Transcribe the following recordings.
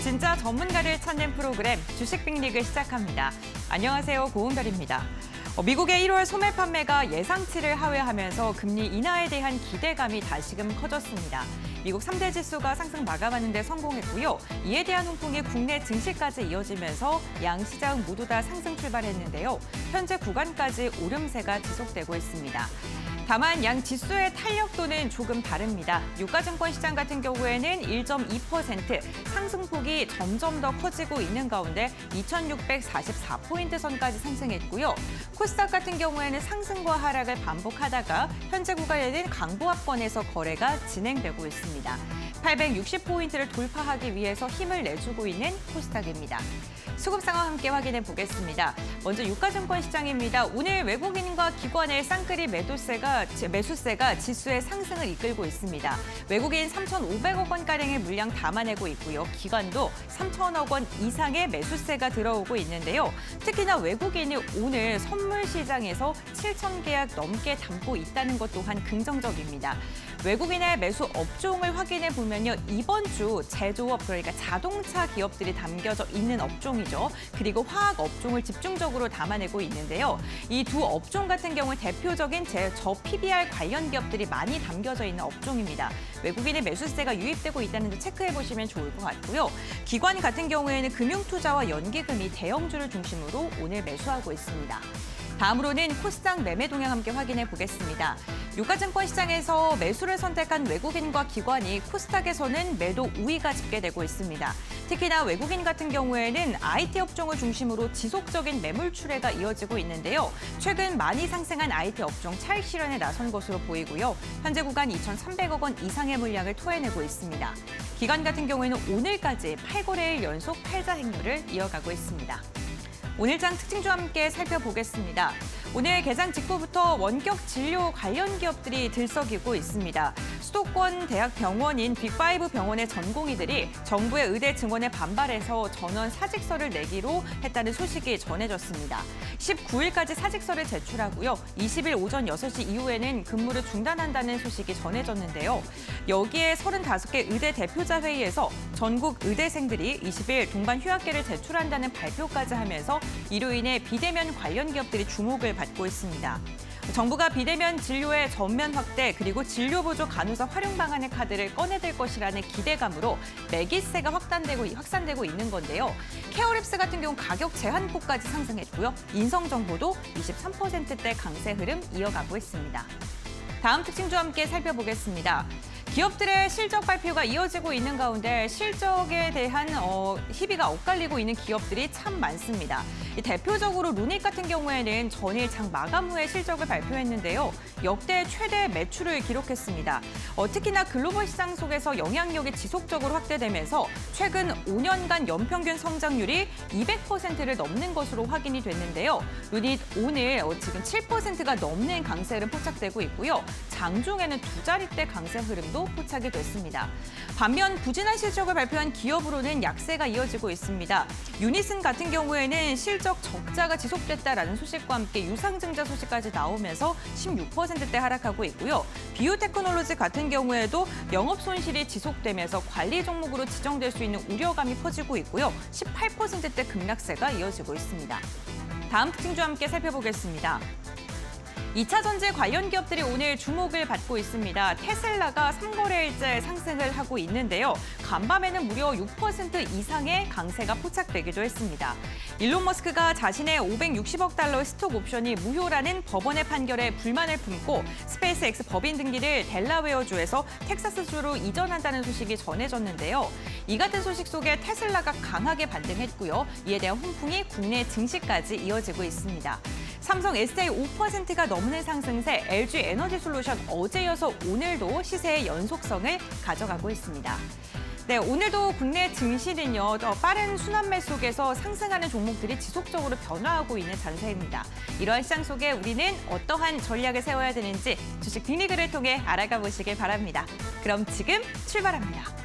진짜 전문가를 찾는 프로그램 주식 빅리그 시작합니다. 안녕하세요, 고은별입니다. 미국의 1월 소매 판매가 예상치를 하회하면서 금리 인하에 대한 기대감이 다시금 커졌습니다. 미국 3대 지수가 상승 마감하는 데 성공했고요. 이에 대한 훈풍이 국내 증시까지 이어지면서 양 시장 모두 다 상승 출발했는데요. 현재 구간까지 오름세가 지속되고 있습니다. 다만 양 지수의 탄력도는 조금 다릅니다. 유가증권 시장 같은 경우에는 1.2% 상승폭이 점점 더 커지고 있는 가운데 2,644포인트 선까지 상승했고요. 코스닥 같은 경우에는 상승과 하락을 반복하다가 현재 구간에는 강보합권에서 거래가 진행되고 있습니다. 860포인트를 돌파하기 위해서 힘을 내주고 있는 코스닥입니다. 수급 상황 함께 확인해 보겠습니다. 먼저 유가증권 시장입니다. 오늘 외국인과 기관의 쌍끌이 매수세가 지수의 상승을 이끌고 있습니다. 외국인 3,500억 원가량의 물량 담아내고 있고요. 기관도 3,000억 원 이상의 매수세가 들어오고 있는데요. 특히나 외국인이 오늘 선물 시장에서 7천 계약 넘게 담고 있다는 것 또한 긍정적입니다. 외국인의 매수 업종을 확인해 보면요. 이번 주 제조업, 그러니까 자동차 기업들이 담겨져 있는 업종이죠. 그리고 화학 업종을 집중적으로 담아내고 있는데요. 이 두 업종 같은 경우는 대표적인 저 PBR 관련 기업들이 많이 담겨져 있는 업종입니다. 외국인의 매수세가 유입되고 있다는 점 체크해 보시면 좋을 것 같고요. 기관 같은 경우에는 금융투자와 연기금이 대형주를 중심으로 오늘 매수하고 있습니다. 다음으로는 코스닥 매매 동향 함께 확인해 보겠습니다. 유가증권 시장에서 매수를 선택한 외국인과 기관이 코스닥에서는 매도 우위가 집계되고 있습니다. 특히나 외국인 같은 경우에는 IT 업종을 중심으로 지속적인 매물 출회가 이어지고 있는데요. 최근 많이 상승한 IT 업종 차익 실현에 나선 것으로 보이고요. 현재 구간 2,300억 원 이상의 물량을 토해내고 있습니다. 기관 같은 경우에는 오늘까지 8거래일 연속 팔자 행렬을 이어가고 있습니다. 오늘장 특징주와 함께 살펴보겠습니다. 오늘 개장 직후부터 원격 진료 관련 기업들이 들썩이고 있습니다. 수도권 대학 병원인 빅5 병원의 전공의들이 정부의 의대 증원에 반발해서 전원 사직서를 내기로 했다는 소식이 전해졌습니다. 19일까지 사직서를 제출하고요. 20일 오전 6시 이후에는 근무를 중단한다는 소식이 전해졌는데요. 여기에 35개 의대 대표자 회의에서 전국 의대생들이 20일 동반 휴학계를 제출한다는 발표까지 하면서 이로 인해 비대면 관련 기업들이 주목을 받고 있습니다. 정부가 비대면 진료의 전면 확대 그리고 진료보조 간호사 활용 방안의 카드를 꺼내들 것이라는 기대감으로 매기세가 확산되고 있는 건데요. 케어랩스 같은 경우 가격 제한폭까지 상승했고요. 인성정보도 23%대 강세 흐름 이어가고 있습니다. 다음 특징주와 함께 살펴보겠습니다. 기업들의 실적 발표가 이어지고 있는 가운데 실적에 대한 희비가 엇갈리고 있는 기업들이 참 많습니다. 대표적으로 루닛 같은 경우에는 전일 장 마감 후에 실적을 발표했는데요. 역대 최대 매출을 기록했습니다. 특히나 글로벌 시장 속에서 영향력이 지속적으로 확대되면서 최근 5년간 연평균 성장률이 200%를 넘는 것으로 확인이 됐는데요. 루닛 오늘 지금 7%가 넘는 강세 흐름 포착되고 있고요. 장중에는 두 자릿대 강세 흐름도 포착이 됐습니다. 반면 부진한 실적을 발표한 기업으로는 약세가 이어지고 있습니다. 유니슨 같은 경우에는 실적 적자가 지속됐다라는 소식과 함께 유상증자 소식까지 나오면서 16%대 하락하고 있고요. 비오테크놀로지 같은 경우에도 영업 손실이 지속되면서 관리 종목으로 지정될 수 있는 우려감이 퍼지고 있고요. 18%대 급락세가 이어지고 있습니다. 다음 특징주와 함께 살펴보겠습니다. 2차 전지 관련 기업들이 오늘 주목을 받고 있습니다. 테슬라가 3거래일째 상승을 하고 있는데요. 간밤에는 무려 6% 이상의 강세가 포착되기도 했습니다. 일론 머스크가 자신의 560억 달러 스톡 옵션이 무효라는 법원의 판결에 불만을 품고 스페이스X 법인 등기를 델라웨어주에서 텍사스주로 이전한다는 소식이 전해졌는데요. 이 같은 소식 속에 테슬라가 강하게 반등했고요. 이에 대한 훈풍이 국내 증시까지 이어지고 있습니다. 삼성 SDI 5%가 넘는 상승세, LG 에너지솔루션 어제 이어서 오늘도 시세의 연속성을 가져가고 있습니다. 네, 오늘도 국내 증시는요, 빠른 순환매 속에서 상승하는 종목들이 지속적으로 변화하고 있는 잔세입니다. 이러한 시장 속에 우리는 어떠한 전략을 세워야 되는지 주식 빅리그를 통해 알아가 보시길 바랍니다. 그럼 지금 출발합니다.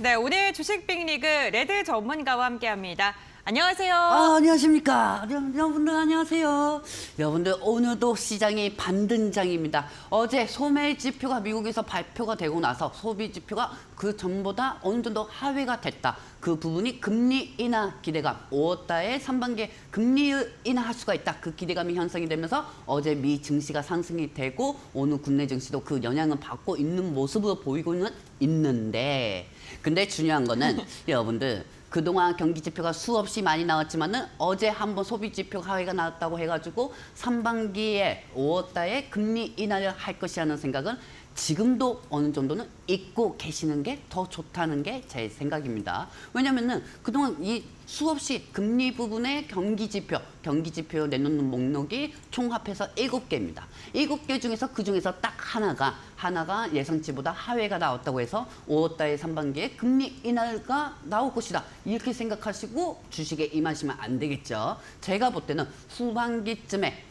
네, 오늘 주식 빅리그 레드 전문가와 함께합니다. 안녕하세요. 안녕하십니까. 여러분들 안녕하세요. 여러분들 오늘도 시장이 반등장입니다. 어제 소매 지표가 미국에서 발표가 되고 나서 소비 지표가 그 전보다 어느 정도 하회가 됐다. 그 부분이 금리 인하 기대감, 5월 달에 상반기에 금리 인하할 수가 있다. 그 기대감이 형성이 되면서 어제 미 증시가 상승이 되고 오늘 국내 증시도 그 영향을 받고 있는 모습으로 보이고는 있는데, 근데 중요한 거는 여러분들 그동안 경기 지표가 수없이 많이 나왔지만은 어제 한번 소비 지표 하회가 나왔다고 해가지고 상반기에 5월 달에 금리 인하를 할 것이라는 생각은 지금도 어느 정도는 잊고 계시는 게 더 좋다는 게 제 생각입니다. 왜냐면은 그동안 이 수없이 금리 부분의 경기 지표 내놓는 목록이 총합해서 7개입니다. 7개 중에서 그 중에서 딱 하나가 예상치보다 하회가 나왔다고 해서 5월 달 상반기에 금리 인하가 나올 것이다. 이렇게 생각하시고 주식에 임하시면 안 되겠죠. 제가 볼 때는 후반기쯤에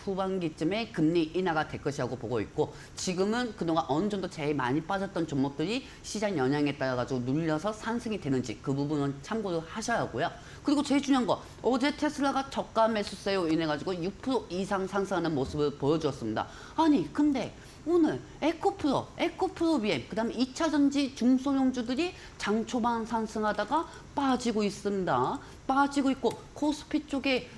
금리 인하가 될 것이라고 보고 있고, 지금은 그동안 어느 정도 제일 많이 빠졌던 종목들이 시장 영향에 따라 가지고 눌려서 상승이 되는지 그 부분은 참고를 하셔야 하고요. 그리고 제일 중요한 거, 어제 테슬라가 저가 매수세로 인해 가지고 6% 이상 상승하는 모습을 보여주었습니다. 아니 근데 오늘 에코프로 BM, 그다음에 2차 전지 중소형주들이 장 초반 상승하다가 빠지고 있습니다. 빠지고 있고 코스피 쪽에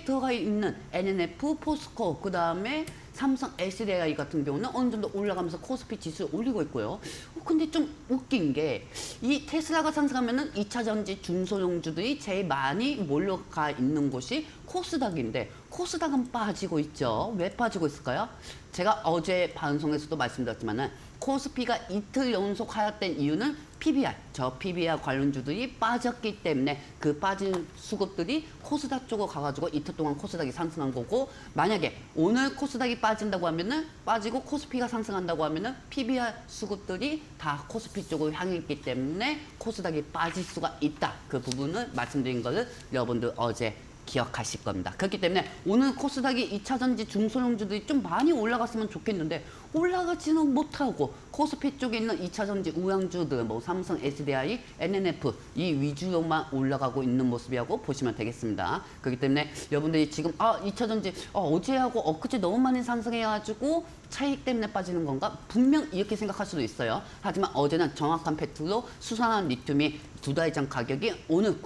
들어가 있는 NNF, 포스코, 그다음에 삼성 SDI 같은 경우는 어느 정도 올라가면서 코스피 지수를 올리고 있고요. 근데 좀 웃긴 게 이 테슬라가 상승하면은 2차 전지 중소형주들이 제일 많이 몰려가 있는 곳이 코스닥인데 코스닥은 빠지고 있죠. 왜 빠지고 있을까요? 제가 어제 방송에서도 말씀드렸지만은 코스피가 이틀 연속 하락된 이유는 PBR, PBR 관련주들이 빠졌기 때문에 그 빠진 수급들이 코스닥 쪽으로 가가지고 이틀 동안 코스닥이 상승한 거고, 만약에 오늘 코스닥이 빠진다고 하면은 빠지고 코스피가 상승한다고 하면은 PBR 수급들이 다 코스피 쪽으로 향했기 때문에 코스닥이 빠질 수가 있다. 그 부분을 말씀드린 거를 여러분들 어제 기억하실 겁니다. 그렇기 때문에 오늘 코스닥이 2차 전지 중소형주들이 좀 많이 올라갔으면 좋겠는데 올라가지는 못하고 코스피 쪽에 있는 2차 전지 우량주들, 삼성 SDI, NNF 이 위주로만 올라가고 있는 모습이라고 보시면 되겠습니다. 그렇기 때문에 여러분들이 지금 2차 전지 어제하고 엊그제 너무 많이 상승해가지고 차익 때문에 빠지는 건가? 분명 이렇게 생각할 수도 있어요. 하지만 어제는 정확한 팩트로 수산화 리튬이 2달 전 가격이 오늘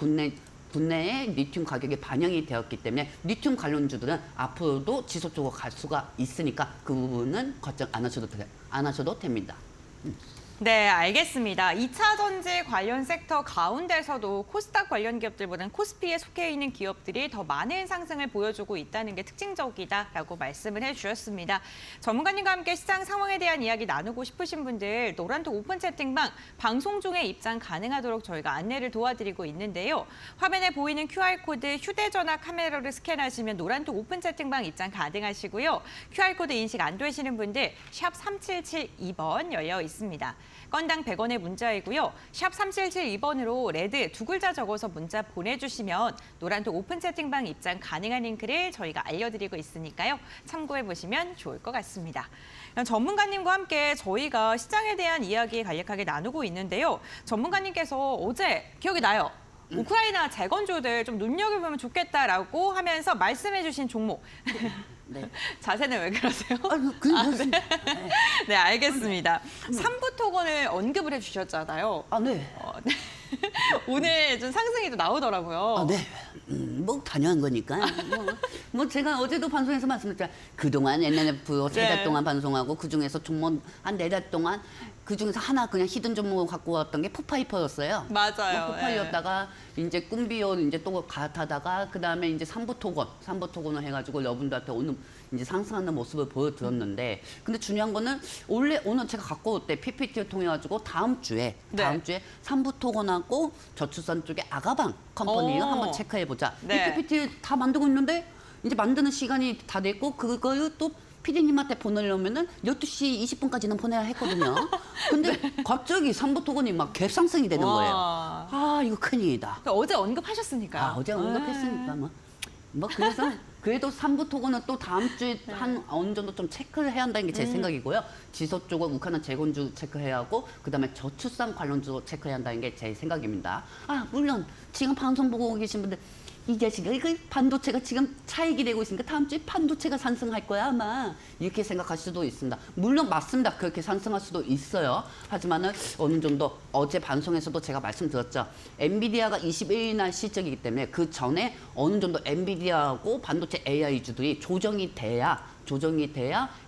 국내의 리튬 가격에 반영이 되었기 때문에 리튬 관련주들은 앞으로도 지속적으로 갈 수가 있으니까 그 부분은 걱정 안 하셔도 됩니다. 네, 알겠습니다. 2차 전지 관련 섹터 가운데서도 코스닥 관련 기업들보다는 코스피에 속해 있는 기업들이 더 많은 상승을 보여주고 있다는 게 특징적이다라고 말씀을 해주셨습니다. 전문가님과 함께 시장 상황에 대한 이야기 나누고 싶으신 분들 노란톡 오픈 채팅방 방송 중에 입장 가능하도록 저희가 안내를 도와드리고 있는데요. 화면에 보이는 QR코드 휴대전화 카메라로 스캔하시면 노란톡 오픈 채팅방 입장 가능하시고요. QR코드 인식 안 되시는 분들 샵 3772번 열려 있습니다. 건당 100원의 문자이고요. 샵 3772번으로 레드 2글자 적어서 문자 보내주시면 노란톡 오픈 채팅방 입장 가능한 링크를 저희가 알려드리고 있으니까요. 참고해보시면 좋을 것 같습니다. 전문가님과 함께 저희가 시장에 대한 이야기 간략하게 나누고 있는데요. 전문가님께서 어제 기억이 나요. 우크라이나 재건주들 좀 눈여겨보면 좋겠다라고 하면서 말씀해주신 종목. 네. 자세는 왜 그러세요? 네. 네, 알겠습니다. 삼부토건을 언급을 해주셨잖아요. 네. 네. 오늘 좀 상승이 또 나오더라고요. 네. 당연한 거니까. 제가 어제도 방송에서 말씀드렸잖아요. 그동안 NNF 3달 동안 방송하고 그중에서 종목 한 4달 동안 그중에서 하나 그냥 히든 종목을 갖고 왔던 게 푸파이퍼였어요. 맞아요. 푸파이였다가 이제 꿈비오 이제 또 갈아타다가 그다음에 이제 삼부토건을 해가지고 여러분들한테 오늘 이제 상승하는 모습을 보여드렸는데, 근데 중요한 거는 원래 오늘 제가 갖고 올 때 PPT를 통해 가지고 다음 주에 삼부토건하고 저출산 쪽에 아가방 컴퍼니를 한번 체크해 보자. 네. 이 PPT 다 만들고 있는데 이제 만드는 시간이 다 됐고 그걸 또 PD님한테 보내려면은 12시 20분까지는 보내야 했거든요. 근데 갑자기 삼부토건이 막 갭상승이 되는 거예요. 이거 큰일이다. 그러니까 어제 언급하셨으니까. 어제 언급했으니까 뭐 그래서 그래도 3부 토건은 또 다음 주에 한 어느 정도 좀 체크를 해야 한다는 게 제 생각이고요. 지소 쪽은 우크라이나 재건주 체크해야 하고 그다음에 저출산 관련주 체크해야 한다는 게 제 생각입니다. 아 물론 지금 방송 보고 계신 분들 이 자식아 이거 반도체가 지금 차익이 되고 있으니까 다음 주에 반도체가 상승할 거야 아마 이렇게 생각할 수도 있습니다. 물론 맞습니다. 그렇게 상승할 수도 있어요. 하지만은 어느 정도 어제 방송에서도 제가 말씀드렸죠. 엔비디아가 21일 날 실적이기 때문에 그 전에 어느 정도 엔비디아하고 반도체 AI주들이 조정이 돼야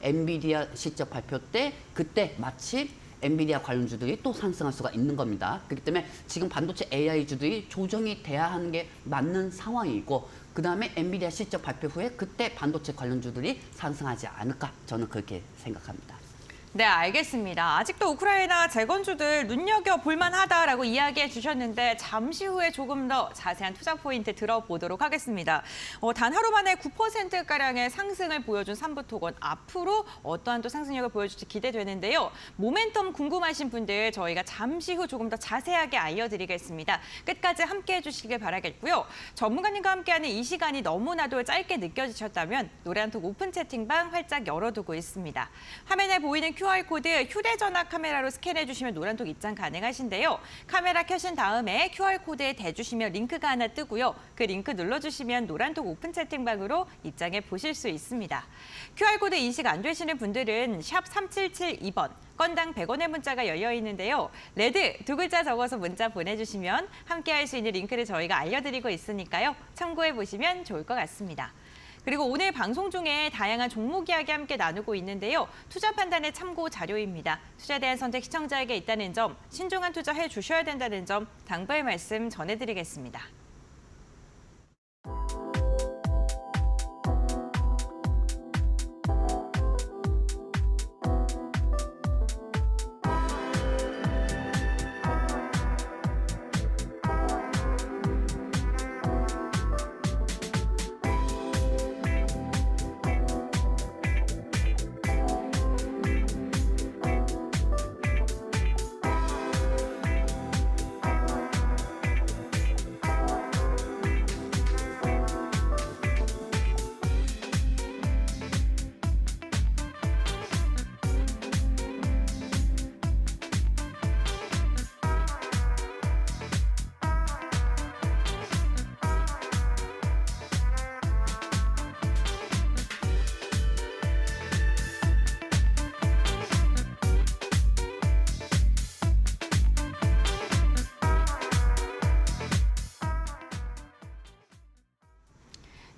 엔비디아 실적 발표 때 그때 마침 엔비디아 관련주들이 또 상승할 수가 있는 겁니다. 그렇기 때문에 지금 반도체 AI주들이 조정이 돼야 하는 게 맞는 상황이고 그 다음에 엔비디아 실적 발표 후에 그때 반도체 관련주들이 상승하지 않을까 저는 그렇게 생각합니다. 네, 알겠습니다. 아직도 우크라이나 재건주들 눈여겨볼 만하다라고 이야기해 주셨는데 잠시 후에 조금 더 자세한 투자 포인트 들어보도록 하겠습니다. 단 하루 만에 9%가량의 상승을 보여준 삼부토건 앞으로 어떠한 또 상승력을 보여줄지 기대되는데요. 모멘텀 궁금하신 분들 저희가 잠시 후 조금 더 자세하게 알려드리겠습니다. 끝까지 함께해 주시길 바라겠고요. 전문가님과 함께하는 이 시간이 너무나도 짧게 느껴지셨다면 노래한톡 오픈 채팅방 활짝 열어두고 있습니다. 화면에 보이는 QR코드 휴대전화 카메라로 스캔해 주시면 노란톡 입장 가능하신데요. 카메라 켜신 다음에 QR코드에 대주시면 링크가 하나 뜨고요. 그 링크 눌러주시면 노란톡 오픈 채팅방으로 입장해 보실 수 있습니다. QR코드 인식 안 되시는 분들은 샵 3772번, 건당 100원의 문자가 열려 있는데요. 레드 두 글자 적어서 문자 보내주시면 함께할 수 있는 링크를 저희가 알려드리고 있으니까요. 참고해 보시면 좋을 것 같습니다. 그리고 오늘 방송 중에 다양한 종목 이야기 함께 나누고 있는데요. 투자 판단의 참고 자료입니다. 투자에 대한 선택 시청자에게 있다는 점, 신중한 투자해 주셔야 된다는 점 당부의 말씀 전해드리겠습니다.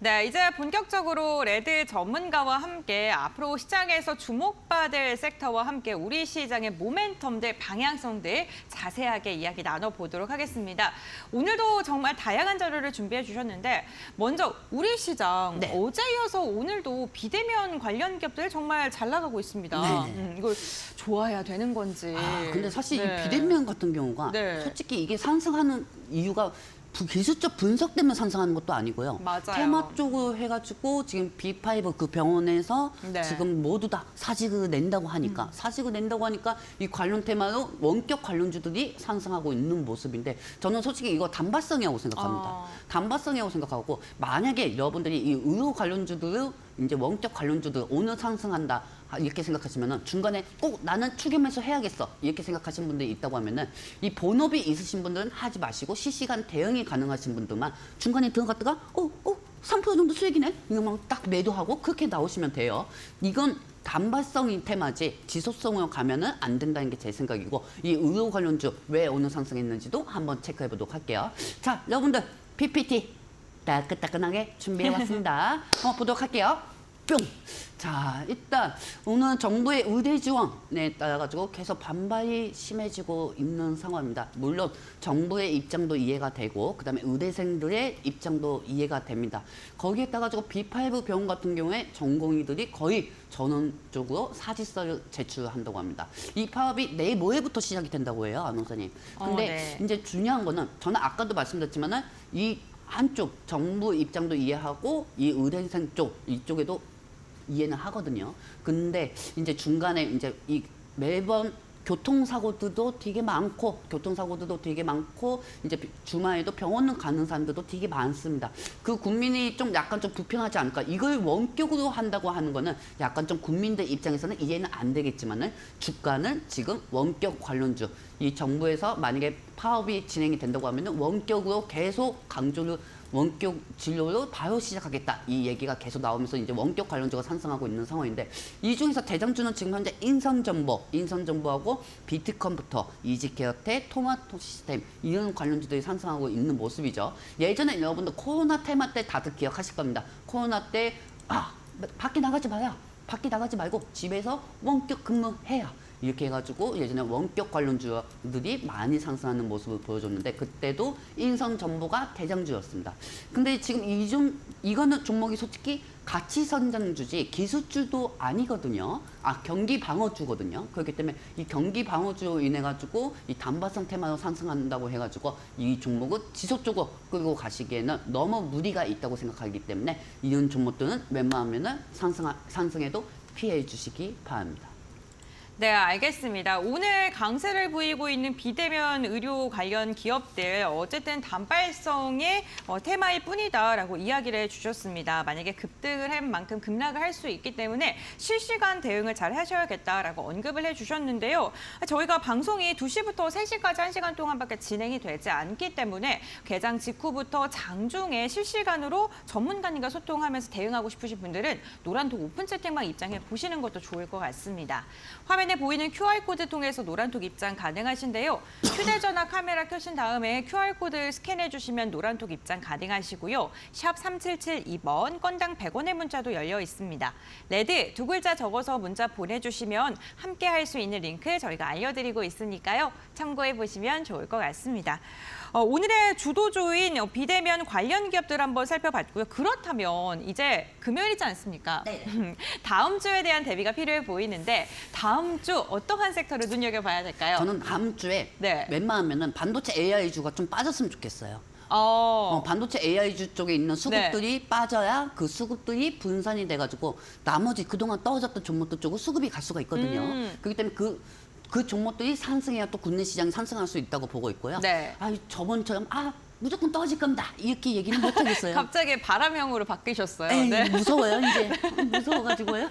네, 이제 본격적으로 레드 전문가와 함께 앞으로 시장에서 주목받을 섹터와 함께 우리 시장의 모멘텀들, 방향성들 자세하게 이야기 나눠보도록 하겠습니다. 오늘도 정말 다양한 자료를 준비해 주셨는데 먼저 우리 시장 네. 어제 이어서 오늘도 비대면 관련 기업들 정말 잘 나가고 있습니다. 이걸 좋아해야 되는 건지. 근데 사실 네. 이 비대면 같은 경우가 네. 솔직히 이게 상승하는 이유가 기술적 분석 때문에 상승하는 것도 아니고요. 맞아요. 테마 쪽으로 해가지고 지금 B5 그 병원에서 네. 지금 모두 다 사직을 낸다고 하니까 이 관련 테마로 원격 관련주들이 상승하고 있는 모습인데 저는 솔직히 이거 단발성이라고 생각합니다. 단발성이라고 생각하고 만약에 여러분들이 이 의료 관련주들을 이제 원격 관련주들 오늘 상승한다 이렇게 생각하시면은 중간에 꼭 나는 추격매수 해야겠어 이렇게 생각하시는 분들이 있다고 하면은 이 본업이 있으신 분들은 하지 마시고 실시간 대응이 가능하신 분들만 중간에 들어갔다가 3% 정도 수익이네 이거만 딱 매도하고 그렇게 나오시면 돼요. 이건 단발성인 테마지 지속성으로 가면은 안 된다는 게 제 생각이고 이 의료 관련주 왜 오늘 상승했는지도 한번 체크해 보도록 할게요. 자 여러분들 PPT 따끈따끈하게 준비해왔습니다. 한번 보도록 할게요. 뿅! 자, 일단 오늘 정부의 의대 지원에 따라가지고 계속 반발이 심해지고 있는 상황입니다. 물론 정부의 입장도 이해가 되고 그다음에 의대생들의 입장도 이해가 됩니다. 거기에 따라가지고 B5 병원 같은 경우에 전공의들이 거의 전원적으로 사직서를 제출한다고 합니다. 이 파업이 내일 모레부터 시작이 된다고 해요, 안원사님. 근데 네. 이제 중요한 거는 저는 아까도 말씀드렸지만은 이 한쪽 정부 입장도 이해하고 이 의대생 쪽 이쪽에도 이해는 하거든요. 근데 이제 중간에 이제 이 매번 교통사고들도 되게 많고 이제 주말에도 병원 가는 사람들도 되게 많습니다. 그 국민이 좀 약간 좀 불편하지 않을까? 이걸 원격으로 한다고 하는 거는 약간 좀 국민들 입장에서는 이해는 안 되겠지만은 주가는 지금 원격 관련주 이 정부에서 만약에 파업이 진행이 된다고 하면은 원격으로 계속 강조를 원격 진료로 바로 시작하겠다. 이 얘기가 계속 나오면서 이제 원격 관련주가 상승하고 있는 상황인데 이 중에서 대장주는 지금 현재 인성정보하고 비트컴부터 이지케어텍, 토마토 시스템 이런 관련주들이 상승하고 있는 모습이죠. 예전에 여러분들 코로나 테마 때 다들 기억하실 겁니다. 코로나 때 밖에 나가지 마요. 밖에 나가지 말고 집에서 원격 근무해야. 이렇게 해가지고 예전에 원격 관련주들이 많이 상승하는 모습을 보여줬는데 그때도 인성정보가 대장주였습니다. 근데 지금 이거는 종목이 솔직히 가치 선정주지 기술주도 아니거든요. 경기 방어주거든요. 그렇기 때문에 이 경기 방어주로 인해 가지고 이 단발성 테마로 상승한다고 해가지고 이 종목은 지속적으로 끌고 가시기에는 너무 무리가 있다고 생각하기 때문에 이런 종목들은 웬만하면은 상승해도 피해 주시기 바랍니다. 네, 알겠습니다. 오늘 강세를 보이고 있는 비대면 의료 관련 기업들 어쨌든 단발성의 테마일 뿐이다라고 이야기를 해주셨습니다. 만약에 급등을 할 만큼 급락을 할 수 있기 때문에 실시간 대응을 잘 하셔야겠다라고 언급을 해주셨는데요. 저희가 방송이 2시부터 3시까지 1시간 동안밖에 진행이 되지 않기 때문에 개장 직후부터 장중에 실시간으로 전문가님과 소통하면서 대응하고 싶으신 분들은 노란톡 오픈 채팅방 입장해 보시는 것도 좋을 것 같습니다. 화면에 보이는 QR코드 통해서 노란톡 입장 가능하신데요. 휴대전화 카메라 켜신 다음에 QR코드를 스캔해 주시면 노란톡 입장 가능하시고요. 샵 3772번 건당 100원의 문자도 열려 있습니다. 레드 2글자 적어서 문자 보내주시면 함께 할 수 있는 링크 저희가 알려드리고 있으니까요. 참고해 보시면 좋을 것 같습니다. 오늘의 주도주인 비대면 관련 기업들 한번 살펴봤고요. 그렇다면 이제 금요일이지 않습니까? 네. 다음 주에 대한 대비가 필요해 보이는데 다음 주 어떠한 섹터를 눈여겨봐야 될까요? 저는 다음 주에 네. 웬만하면은 반도체 AI주가 좀 빠졌으면 좋겠어요. 반도체 AI주 쪽에 있는 수급들이 빠져야 그 수급들이 분산이 돼가지고 나머지 그동안 떨어졌던 종목들 쪽으로 수급이 갈 수가 있거든요. 그렇기 때문에 그 종목들이 상승해야 또 국내 시장이 상승할 수 있다고 보고 있고요. 네. 저번처럼 무조건 떨어질 겁니다. 이렇게 얘기는 못 하겠어요. 갑자기 바람형으로 바뀌셨어요. 에이, 네. 무서워요 이제. 무서워가지고요.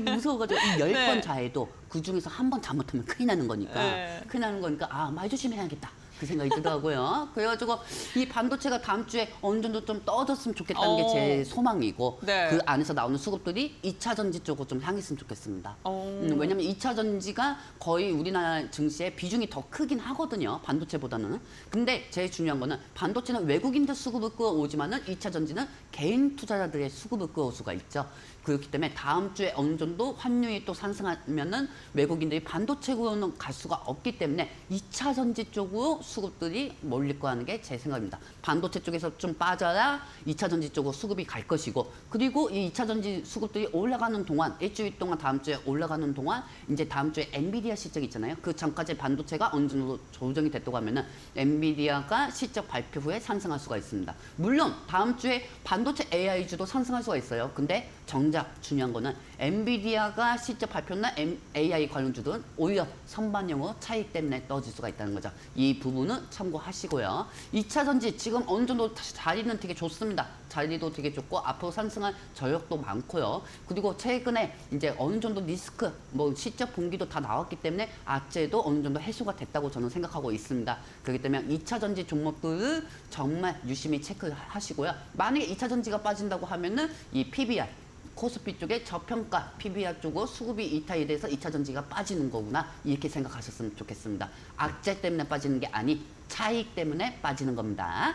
무서워가지고 이 10번 네. 자해도 그중에서 한 번 잘못하면 큰일 나는 거니까. 네. 큰일 나는 거니까 말 조심해야겠다. 그 생각이 들더라고요. 그래가지고 이 반도체가 다음 주에 어느 정도 좀 떨어졌으면 좋겠다는 게 제 소망이고 네. 그 안에서 나오는 수급들이 2차 전지 쪽으로 좀 향했으면 좋겠습니다. 왜냐면 2차 전지가 거의 우리나라 증시의 비중이 더 크긴 하거든요. 반도체보다는. 근데 제일 중요한 거는 반도체는 외국인들 수급을 끌어오지만은 2차 전지는 개인 투자자들의 수급을 끌어올 수가 있죠. 그렇기 때문에 다음 주에 어느 정도 환율이 또 상승하면은 외국인들이 반도체로는 갈 수가 없기 때문에 2차 전지 쪽으로 수급들이 몰릴 거라는 게 제 생각입니다. 반도체 쪽에서 좀 빠져야 2차 전지 쪽으로 수급이 갈 것이고 그리고 이 2차 전지 수급들이 올라가는 동안 일주일 동안 다음 주에 올라가는 동안 이제 다음 주에 엔비디아 실적 있잖아요. 그 전까지 반도체가 어느 정도 조정이 됐다고 하면은 엔비디아가 실적 발표 후에 상승할 수가 있습니다. 물론 다음 주에 반도체 AI주도 상승할 수가 있어요. 근데 정작 중요한 거는 엔비디아가 실적 발표나 AI 관련주들은 오히려 선반영으로 차익 때문에 떨어질 수가 있다는 거죠. 이 부분은 참고하시고요. 2차 전지 지금 어느 정도 자리는 되게 좋습니다. 자리도 되게 좋고 앞으로 상승할 저력도 많고요. 그리고 최근에 이제 어느 정도 리스크, 실적 분기도 다 나왔기 때문에 악재도 어느 정도 해소가 됐다고 저는 생각하고 있습니다. 그렇기 때문에 2차 전지 종목들을 정말 유심히 체크하시고요. 만약에 2차 전지가 빠진다고 하면은 이 PBR 코스피 쪽에 저평가 PBR 쪽으로 수급이 이탈이 돼서 2차 전지가 빠지는 거구나 이렇게 생각하셨으면 좋겠습니다. 악재 때문에 빠지는 게 아니 차익 때문에 빠지는 겁니다.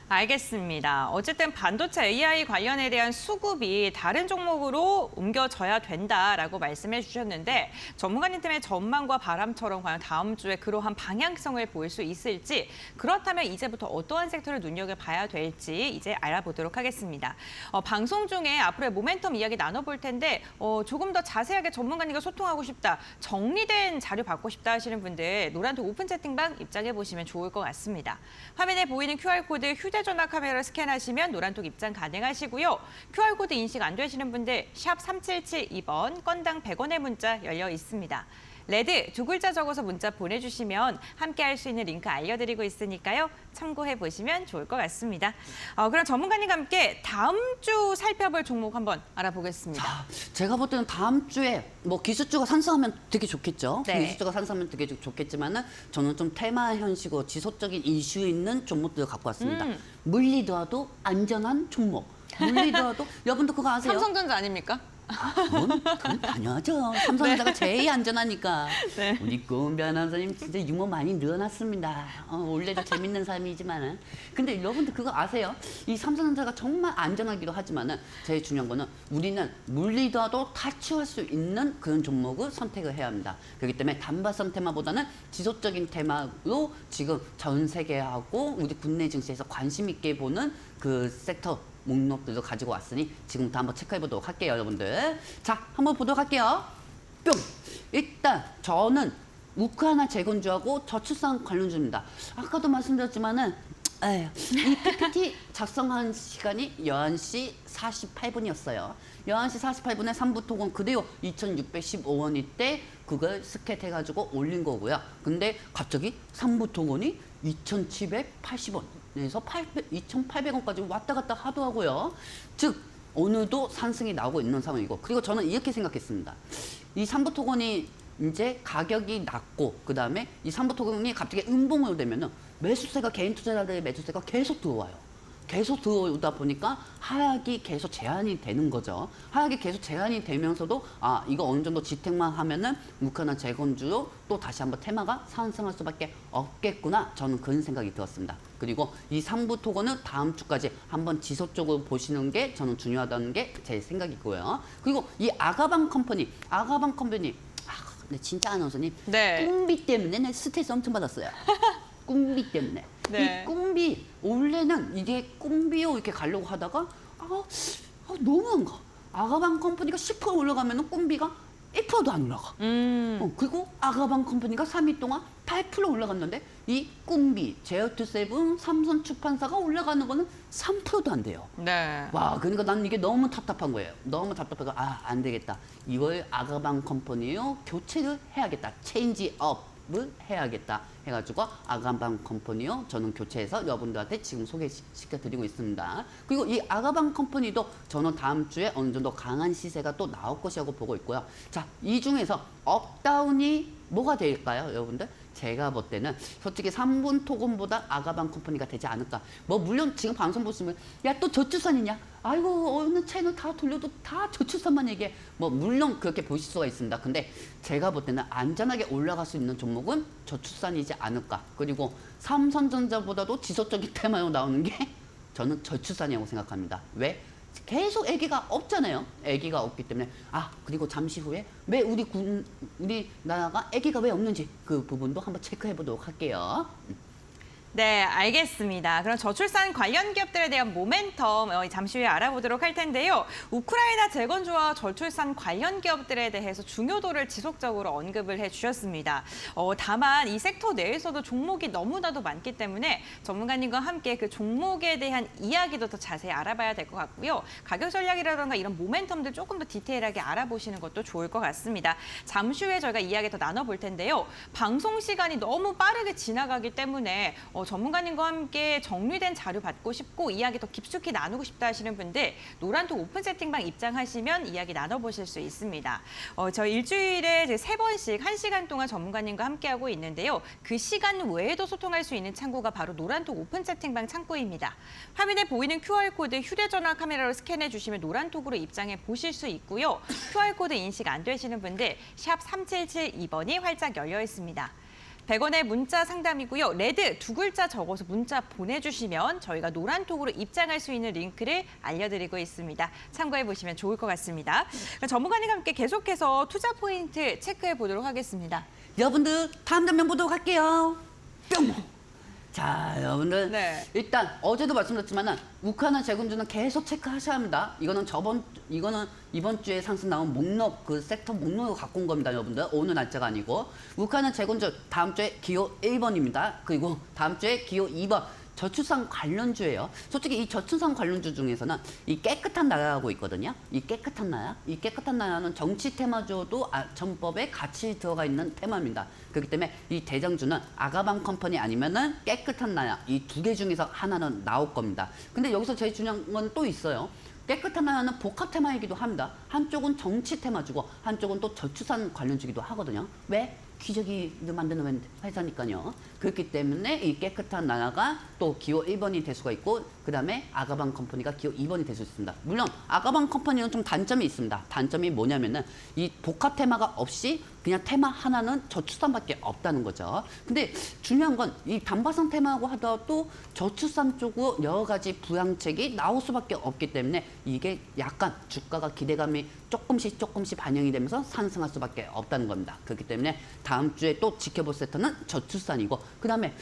알겠습니다. 어쨌든 반도체 AI 관련에 대한 수급이 다른 종목으로 옮겨져야 된다라고 말씀해 주셨는데 전문가님 팀의 전망과 바람처럼 과연 다음 주에 그러한 방향성을 보일 수 있을지 그렇다면 이제부터 어떠한 섹터를 눈여겨봐야 될지 이제 알아보도록 하겠습니다. 방송 중에 앞으로의 모멘텀 이야기 나눠볼 텐데 조금 더 자세하게 전문가님과 소통하고 싶다, 정리된 자료 받고 싶다 하시는 분들 노란톡 오픈 채팅방 입장해 보시면 좋을 것 같습니다. 화면에 보이는 QR코드 휴대전화 카메라를 스캔하시면 노란톡 입장 가능하시고요. QR코드 인식 안 되시는 분들 샵 3772번 건당 100원의 문자 열려 있습니다. 레드 두 글자 적어서 문자 보내주시면 함께 할 수 있는 링크 알려드리고 있으니까요. 참고해 보시면 좋을 것 같습니다. 그럼 전문가님과 함께 다음 주 살펴볼 종목 한번 알아보겠습니다. 자, 제가 볼 때는 다음 주에 뭐 기술주가 상승하면 되게 좋겠죠. 네. 기술주가 상승하면 되게 좋겠지만은 저는 좀 테마 현시고 지속적인 이슈 있는 종목들을 갖고 왔습니다. 물리더라도 안전한 종목. 물리더라도 여러분도 그거 아세요? 삼성전자 아닙니까? 그건 당연하죠. 삼성전자가 제일 안전하니까. 네. 우리 고은배 아나운서님 진짜 유머 많이 늘어났습니다. 원래도 재밌는 사람이지만은. 근데 여러분들 그거 아세요? 이 삼성전자가 정말 안전하기도 하지만은 제일 중요한 거는 우리는 물리더라도 탈출할 수 있는 그런 종목을 선택을 해야 합니다. 그렇기 때문에 단발성 테마보다는 지속적인 테마로 지금 전 세계하고 우리 국내 증시에서 관심 있게 보는 그 섹터 목록들도 가지고 왔으니 지금부터 한번 체크해 보도록 할게요, 여러분들. 자, 한번 보도록 할게요. 뿅! 일단 저는 우크라이나 재건주하고 저출산 관련주입니다. 아까도 말씀드렸지만은 이 PPT 작성한 시간이 11시 48분이었어요. 11시 48분에 3부 토건 그대로 2,615원일 때 그걸 스캣 해가지고 올린 거고요. 근데 갑자기 3부 토건이 2,780원. 에서 2,800원까지 왔다 갔다 하더라고요. 즉 오늘도 상승이 나오고 있는 상황이고, 그리고 저는 이렇게 생각했습니다. 이 삼부토건이 이제 가격이 낮고 그다음에 이 삼부토건이 갑자기 음봉으로 되면은 매수세가 개인 투자자들의 매수세가 계속 들어와요. 계속 들어오다 보니까 하락이 계속 제한이 되는 거죠. 하락이 계속 제한이 되면서도 이거 어느 정도 지탱만 하면은 우크라이나 재건주로 또 다시 한번 테마가 상승할 수밖에 없겠구나. 저는 그런 생각이 들었습니다. 그리고 이 3부 토건은 다음 주까지 한번 지속적으로 보시는 게 저는 중요하다는 게 제 생각이고요. 그리고 이 아가방 컴퍼니, 근데 진짜 아나운서님, 네. 꿍비 때문에 내 스트레스 엄청 받았어요. 꿍비 때문에. 네. 이 꿍비, 원래는 이게 꿍비로 이렇게 가려고 하다가, 너무한 거. 아가방 컴퍼니가 10% 올라가면 꿍비가 1%도 안 올라가. 그리고 아가방 컴퍼니가 3일 동안 8% 올라갔는데, 이 꿍비, 제어투세븐, 삼성출판사가 올라가는 거는 3%도 안 돼요. 네. 와, 그러니까 나는 이게 너무 답답한 거예요. 너무 답답해서 안 되겠다. 이걸 아가방 컴퍼니로 교체를 해야겠다. 체인지 업을 해야겠다. 해가지고 아가방 컴퍼니요. 저는 교체해서 여러분들한테 지금 소개시켜드리고 있습니다. 그리고 이 아가방 컴퍼니도 저는 다음 주에 어느 정도 강한 시세가 또 나올 것이라고 보고 있고요. 자, 이 중에서 업다운이 뭐가 될까요, 여러분들? 제가 볼 때는 솔직히 3분 토건보다 아가방 컴퍼니가 되지 않을까. 뭐 물론 지금 방송 보시면 야 또 저출산이냐? 아이고 어느 채널 다 돌려도 다 저출산만 얘기해. 뭐 물론 그렇게 보실 수가 있습니다. 근데 제가 볼 때는 안전하게 올라갈 수 있는 종목은 저출산이지 않을까. 그리고 삼성전자보다도 지속적인 테마로 나오는 게 저는 저출산이라고 생각합니다. 왜? 계속 아기가 없잖아요. 아기가 없기 때문에 그리고 잠시 후에 왜 우리나라가 아기가 왜 없는지 그 부분도 한번 체크해 보도록 할게요. 네, 알겠습니다. 그럼 저출산 관련 기업들에 대한 모멘텀 잠시 후에 알아보도록 할 텐데요. 우크라이나 재건주와 저출산 관련 기업들에 대해서 중요도를 지속적으로 언급을 해주셨습니다. 다만 이 섹터 내에서도 종목이 너무나도 많기 때문에 전문가님과 함께 그 종목에 대한 이야기도 더 자세히 알아봐야 될 것 같고요. 가격 전략이라든가 이런 모멘텀들 조금 더 디테일하게 알아보시는 것도 좋을 것 같습니다. 잠시 후에 저희가 이야기 더 나눠볼 텐데요. 방송 시간이 너무 빠르게 지나가기 때문에 전문가님과 함께 정리된 자료 받고 싶고 이야기 더 깊숙이 나누고 싶다 하시는 분들 노란톡 오픈 채팅방 입장하시면 이야기 나눠보실 수 있습니다. 저희 일주일에 3번씩 1시간 동안 전문가님과 함께하고 있는데요. 그 시간 외에도 소통할 수 있는 창구가 바로 노란톡 오픈 채팅방 창구입니다. 화면에 보이는 QR코드 휴대전화 카메라로 스캔해 주시면 노란톡으로 입장해 보실 수 있고요. QR코드 인식 안 되시는 분들 샵 3772번이 활짝 열려 있습니다. 100원의 문자 상담이고요. 레드 두 글자 적어서 문자 보내주시면 저희가 노란톡으로 입장할 수 있는 링크를 알려드리고 있습니다. 참고해 보시면 좋을 것 같습니다. 전문가님과 함께 계속해서 투자 포인트 체크해 보도록 하겠습니다. 여러분들 다음 장면 보도록 할게요. 뿅! 자, 여러분들 네. 일단 어제도 말씀드렸지만은 우크라이나 재건주는 계속 체크하셔야 합니다. 이거는 이번 주에 상승 나온 목록, 그 섹터 목록을 갖고 온 겁니다, 여러분들. 오늘 날짜가 아니고. 우크라이나 재건주 다음 주에 기호 1번입니다. 그리고 다음 주에 기호 2번. 저출산 관련주예요. 솔직히 이 저출산 관련주 중에서는 이 깨끗한 나라라고 있거든요. 이 깨끗한 나라, 이 깨끗한 나라는 정치 테마주도 전법에 같이 들어가 있는 테마입니다. 그렇기 때문에 이 대장주는 아가방 컴퍼니 아니면은 깨끗한 나라 이 두 개 중에서 하나는 나올 겁니다. 근데 여기서 제일 중요한 건 또 있어요. 깨끗한 나라는 복합 테마이기도 합니다. 한쪽은 정치 테마주고 한쪽은 또 저출산 관련주기도 하거든요. 왜? 기저귀를 만드는 회사니까요. 그렇기 때문에 이 깨끗한 나라가 또 기호 1번이 될 수가 있고 그다음에 아가방 컴퍼니가 기호 2번이 될 수 있습니다. 물론 아가방 컴퍼니는 좀 단점이 있습니다. 단점이 뭐냐면은 이 복합 테마가 없이 그냥 테마 하나는 저출산밖에 없다는 거죠. 근데 중요한 건 이 단발성 테마라고 하더라도 저출산 쪽으로 여러 가지 부양책이 나올 수밖에 없기 때문에 이게 약간 주가가 기대감이 조금씩 반영이 되면서 상승할 수밖에 없다는 겁니다. 그렇기 때문에 다음 주에 또 지켜볼 세터는 저출산이고 그다음에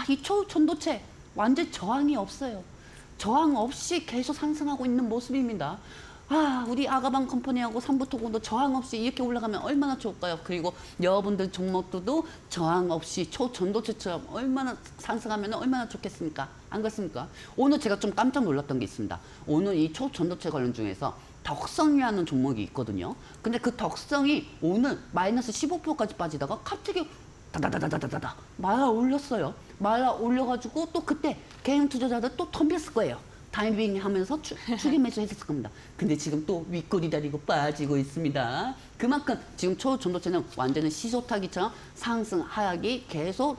이 초전도체 완전 저항이 없어요. 저항 없이 계속 상승하고 있는 모습입니다. 우리 아가방 컴퍼니하고 삼부토공도 저항 없이 이렇게 올라가면 얼마나 좋을까요? 그리고 여러분들 종목들도 저항 없이 초전도체처럼 얼마나 상승하면 얼마나 좋겠습니까? 안 그렇습니까? 오늘 제가 좀 깜짝 놀랐던 게 있습니다. 오늘 이 초전도체 관련 중에서 덕성이라는 종목이 있거든요. 근데 그 덕성이 오늘 마이너스 15%까지 빠지다가 갑자기 다다다다다다다 말아 올렸어요. 말아 올려가지고 또 그때 개인 투자자들 또 덤볐을 거예요. 타이밍 하면서 추격 매수 했을 겁니다. 근데 지금 또 윗골이 다리고 빠지고 있습니다. 그만큼 지금 초전도체는 완전히 시소타기처럼 상승 하락이 계속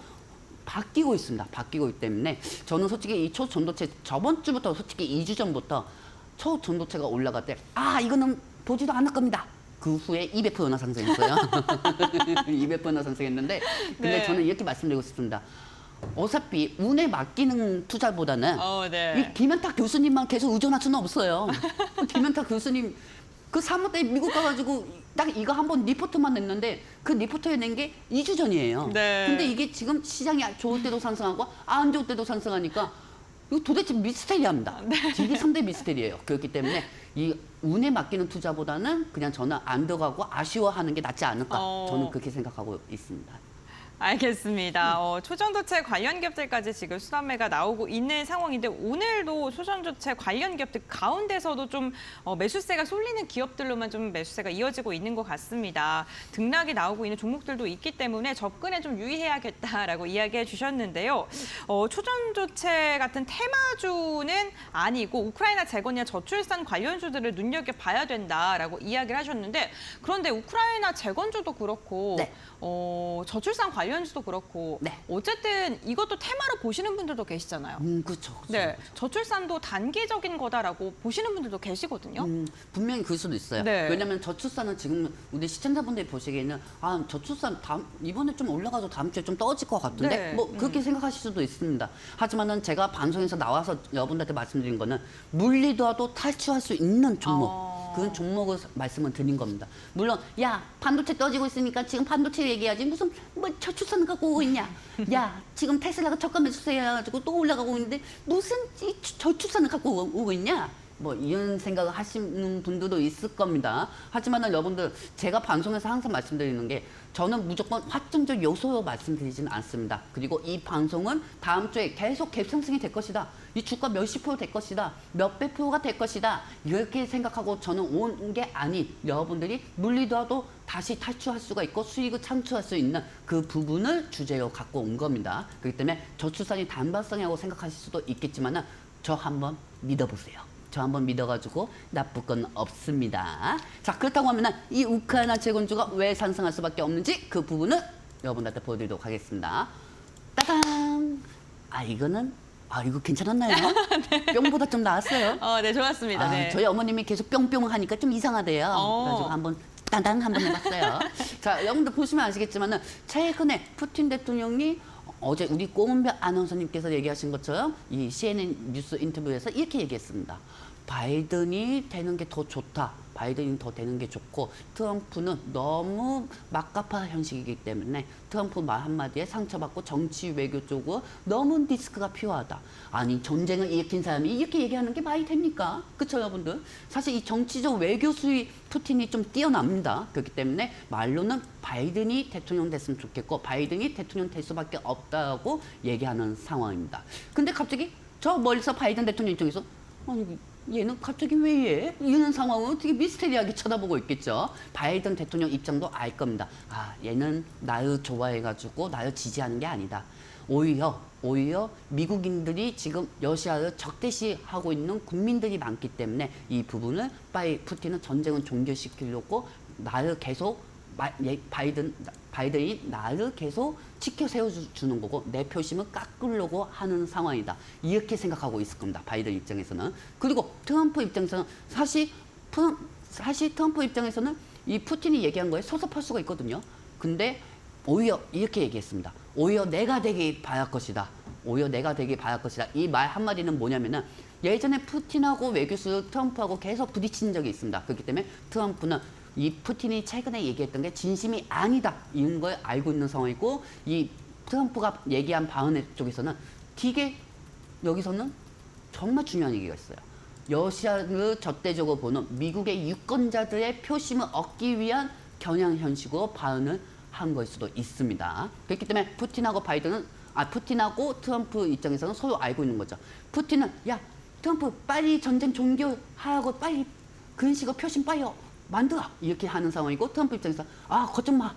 바뀌고 있습니다. 바뀌고 있기 때문에 저는 솔직히 이 초전도체 저번 주부터 솔직히 2주 전부터 초전도체가 올라갈 때 이거는 보지도 않을 겁니다. 그 후에 200%나 상승했어요. 200%나 상승했는데 근데 네. 저는 이렇게 말씀드리고 싶습니다. 어차피 운에 맡기는 투자보다는 이 김현탁 교수님만 계속 의존할 수는 없어요. 김현탁 교수님 그 사무대 미국 가가지고 딱 이거 한번 리포트만 냈는데 그 리포트에 낸 게 2주 전이에요. 네. 근데 이게 지금 시장이 좋을 때도 상승하고 안 좋을 때도 상승하니까 이거 도대체 미스테리합니다. 이게 상대 미스테리예요. 그렇기 때문에 이 운에 맡기는 투자보다는 그냥 저는 안 들어가고 아쉬워하는 게 낫지 않을까 저는 그렇게 생각하고 있습니다. 알겠습니다. 초전도체 관련 기업들까지 지금 수단매가 나오고 있는 상황인데 오늘도 초전도체 관련 기업들 가운데서도 좀 매수세가 쏠리는 기업들로만 좀 매수세가 이어지고 있는 것 같습니다. 등락이 나오고 있는 종목들도 있기 때문에 접근에 좀 유의해야겠다라고 이야기해 주셨는데요. 초전도체 같은 테마주는 아니고 우크라이나 재건이나 저출산 관련주들을 눈여겨봐야 된다라고 이야기를 하셨는데 그런데 우크라이나 재건주도 그렇고 네. 저출산 관련주도 그렇고 네. 어쨌든 이것도 테마로 보시는 분들도 계시잖아요. 그렇죠. 네, 저출산도 단기적인 거다라고 보시는 분들도 계시거든요. 분명히 그럴 수도 있어요. 네. 왜냐하면 저출산은 지금 우리 시청자분들이 보시기에는 저출산 이번에 좀 올라가서 다음 주에 좀 떨어질 것 같은데 네. 뭐 그렇게 생각하실 수도 있습니다. 하지만은 제가 방송에서 나와서 여러분들한테 말씀드린 거는 물리더라도 탈출할 수 있는 종목. 그런 종목을 말씀을 드린 겁니다. 물론 반도체 떠지고 있으니까 지금 반도체 얘기하지 무슨 뭐 저출산 갖고 오고 있냐. 지금 테슬라가 저가 매수세 해가지고 또 올라가고 있는데 무슨 이 저출산을 갖고 오고 있냐. 뭐 이런 생각을 하시는 분들도 있을 겁니다. 하지만은 여러분들 제가 방송에서 항상 말씀드리는 게 저는 무조건 확정적 요소로 말씀드리지는 않습니다. 그리고 이 방송은 다음 주에 계속 갭상승이 될 것이다. 이 주가 몇십 프로 될 것이다. 몇백 프로가 될 것이다. 이렇게 생각하고 저는 온 게 아닌 여러분들이 물리더라도 다시 탈출할 수가 있고 수익을 창출할 수 있는 그 부분을 주제로 갖고 온 겁니다. 그렇기 때문에 저출산이 단발성이라고 생각하실 수도 있겠지만은 저 한번 믿어보세요. 저 한번 믿어가지고 나쁠 건 없습니다. 자, 그렇다고 하면 이 우크라이나 재건주가 왜 상승할 수밖에 없는지 그 부분은 여러분들한테 보여드리도록 하겠습니다. 따당! 이거 괜찮았나요? 뿅보다 좀 나았어요. 네, 좋았습니다. 네. 저희 어머님이 계속 뿅뿅 하니까 좀 이상하대요. 그래가지고 한번 따당 한번 해봤어요. 자, 여러분들 보시면 아시겠지만은 최근에 푸틴 대통령이 어제 우리 꼬은별 아나운서님께서 얘기하신 것처럼 이 CNN 뉴스 인터뷰에서 이렇게 얘기했습니다. 바이든이 되는 게 더 좋다. 바이든이 더 되는 게 좋고 트럼프는 너무 막가파 형식이기 때문에 트럼프 말 한마디에 상처받고 정치 외교 쪽으로 너무 리스크가 필요하다. 아니 전쟁을 일으킨 사람이 이렇게 얘기하는 게 말이 됩니까? 그렇죠 여러분들? 사실 이 정치적 외교 수위 푸틴이 좀 뛰어납니다. 그렇기 때문에 말로는 바이든이 대통령 됐으면 좋겠고 바이든이 대통령 될 수밖에 없다고 얘기하는 상황입니다. 근데 갑자기 저 멀리서 바이든 대통령 입장에서 아니 얘는 갑자기 왜 얘? 이런 상황을 되게 미스테리하게 쳐다보고 있겠죠. 바이든 대통령 입장도 알 겁니다. 아, 얘는 나를 좋아해가지고 나를 지지하는 게 아니다. 오히려 미국인들이 지금 러시아를 적대시하고 있는 국민들이 많기 때문에 이 부분을 푸틴은 전쟁을 종결시키려고 나를 계속 바이든이 나를 계속 지켜 세워주는 거고 내 표심을 깎으려고 하는 상황이다. 이렇게 생각하고 있을 겁니다. 바이든 입장에서는. 그리고 트럼프 입장에서는 사실 트럼프 입장에서는 이 푸틴이 얘기한 거에 소섭할 수가 있거든요. 근데 오히려 이렇게 얘기했습니다. 오히려 내가 되길 바랄 것이다. 오히려 내가 되길 바랄 것이다. 이 말 한마디는 뭐냐면은 예전에 푸틴하고 외교수 트럼프하고 계속 부딪힌 적이 있습니다. 그렇기 때문에 트럼프는 이 푸틴이 최근에 얘기했던 게 진심이 아니다. 이런 걸 알고 있는 상황이고 이 트럼프가 얘기한 발언 쪽에서는 되게 여기서는 정말 중요한 얘기가 있어요. 러시아를 적대적으로 보는 미국의 유권자들의 표심을 얻기 위한 겨냥형식으로 발언을 한 걸 수도 있습니다. 그렇기 때문에 푸틴하고 트럼프 입장에서는 서로 알고 있는 거죠. 푸틴은 야 트럼프 빨리 전쟁 종결하고 빨리 그런 식으로 표심 빨리 만들어 이렇게 하는 상황이고 트럼프 입장에서 걱정 마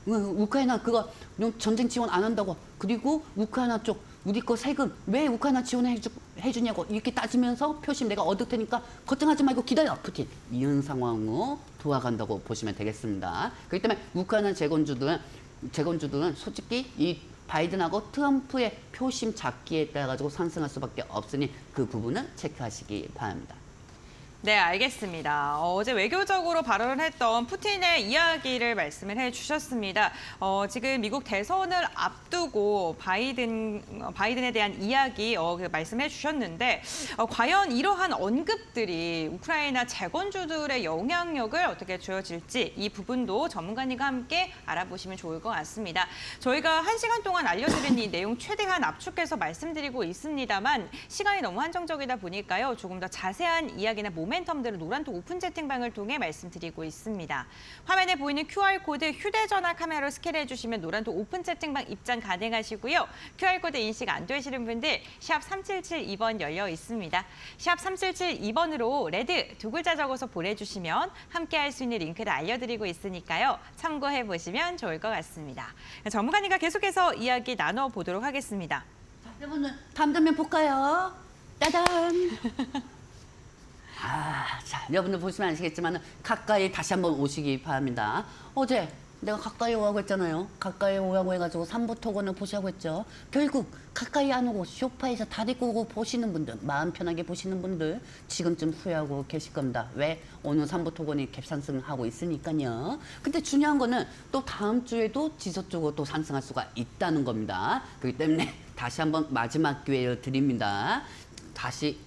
우크라이나 그거 전쟁 지원 안 한다고 그리고 우크라이나 쪽 우리 거 세금 왜 우크라이나 지원해주냐고 이렇게 따지면서 표심 내가 얻을 테니까 걱정하지 말고 기다려 푸틴 이런 상황으로 돌아간다고 보시면 되겠습니다. 그렇기 때문에 우크라이나 재건주들은 솔직히 이 바이든하고 트럼프의 표심 잡기에 따라 가지고 상승할 수밖에 없으니 그 부분을 체크하시기 바랍니다. 네, 알겠습니다. 어제 외교적으로 발언을 했던 푸틴의 이야기를 말씀을 해주셨습니다. 지금 미국 대선을 앞두고 바이든에 대한 이야기 말씀해 주셨는데 과연 이러한 언급들이 우크라이나 재건주들의 영향력을 어떻게 주어질지 이 부분도 전문가님과 함께 알아보시면 좋을 것 같습니다. 저희가 1시간 동안 알려드린 이 내용 최대한 압축해서 말씀드리고 있습니다만 시간이 너무 한정적이다 보니까요. 조금 더 자세한 이야기나 모멘텀들을 노란톡 오픈 채팅방을 통해 말씀드리고 있습니다. 화면에 보이는 QR코드 휴대전화 카메라로 스캔해 주시면 노란톡 오픈 채팅방 입장 가능하시고요. QR코드 인식 안 되시는 분들 샵 3772번 열려 있습니다. 샵 3772번으로 레드 두 글자 적어서 보내주시면 함께 할 수 있는 링크를 알려드리고 있으니까요. 참고해 보시면 좋을 것 같습니다. 전문가님과 계속해서 이야기 나눠보도록 하겠습니다. 여러분들 다음 장면 볼까요? 짜잔! 자, 여러분들 보시면 아시겠지만 가까이 다시 한번 오시기 바랍니다. 어제 내가 가까이 오라고 했잖아요. 가까이 오라고 해가지고 삼부토건을 보시라고 했죠. 결국 가까이 안 오고 소파에서 다리 꼬고 보시는 분들, 마음 편하게 보시는 분들 지금쯤 후회하고 계실 겁니다. 왜? 오늘 삼부토건이 갭상승하고 있으니까요. 근데 중요한 거는 또 다음 주에도 지속적으로 또 상승할 수가 있다는 겁니다. 그렇기 때문에 다시 한번 마지막 기회를 드립니다. 다시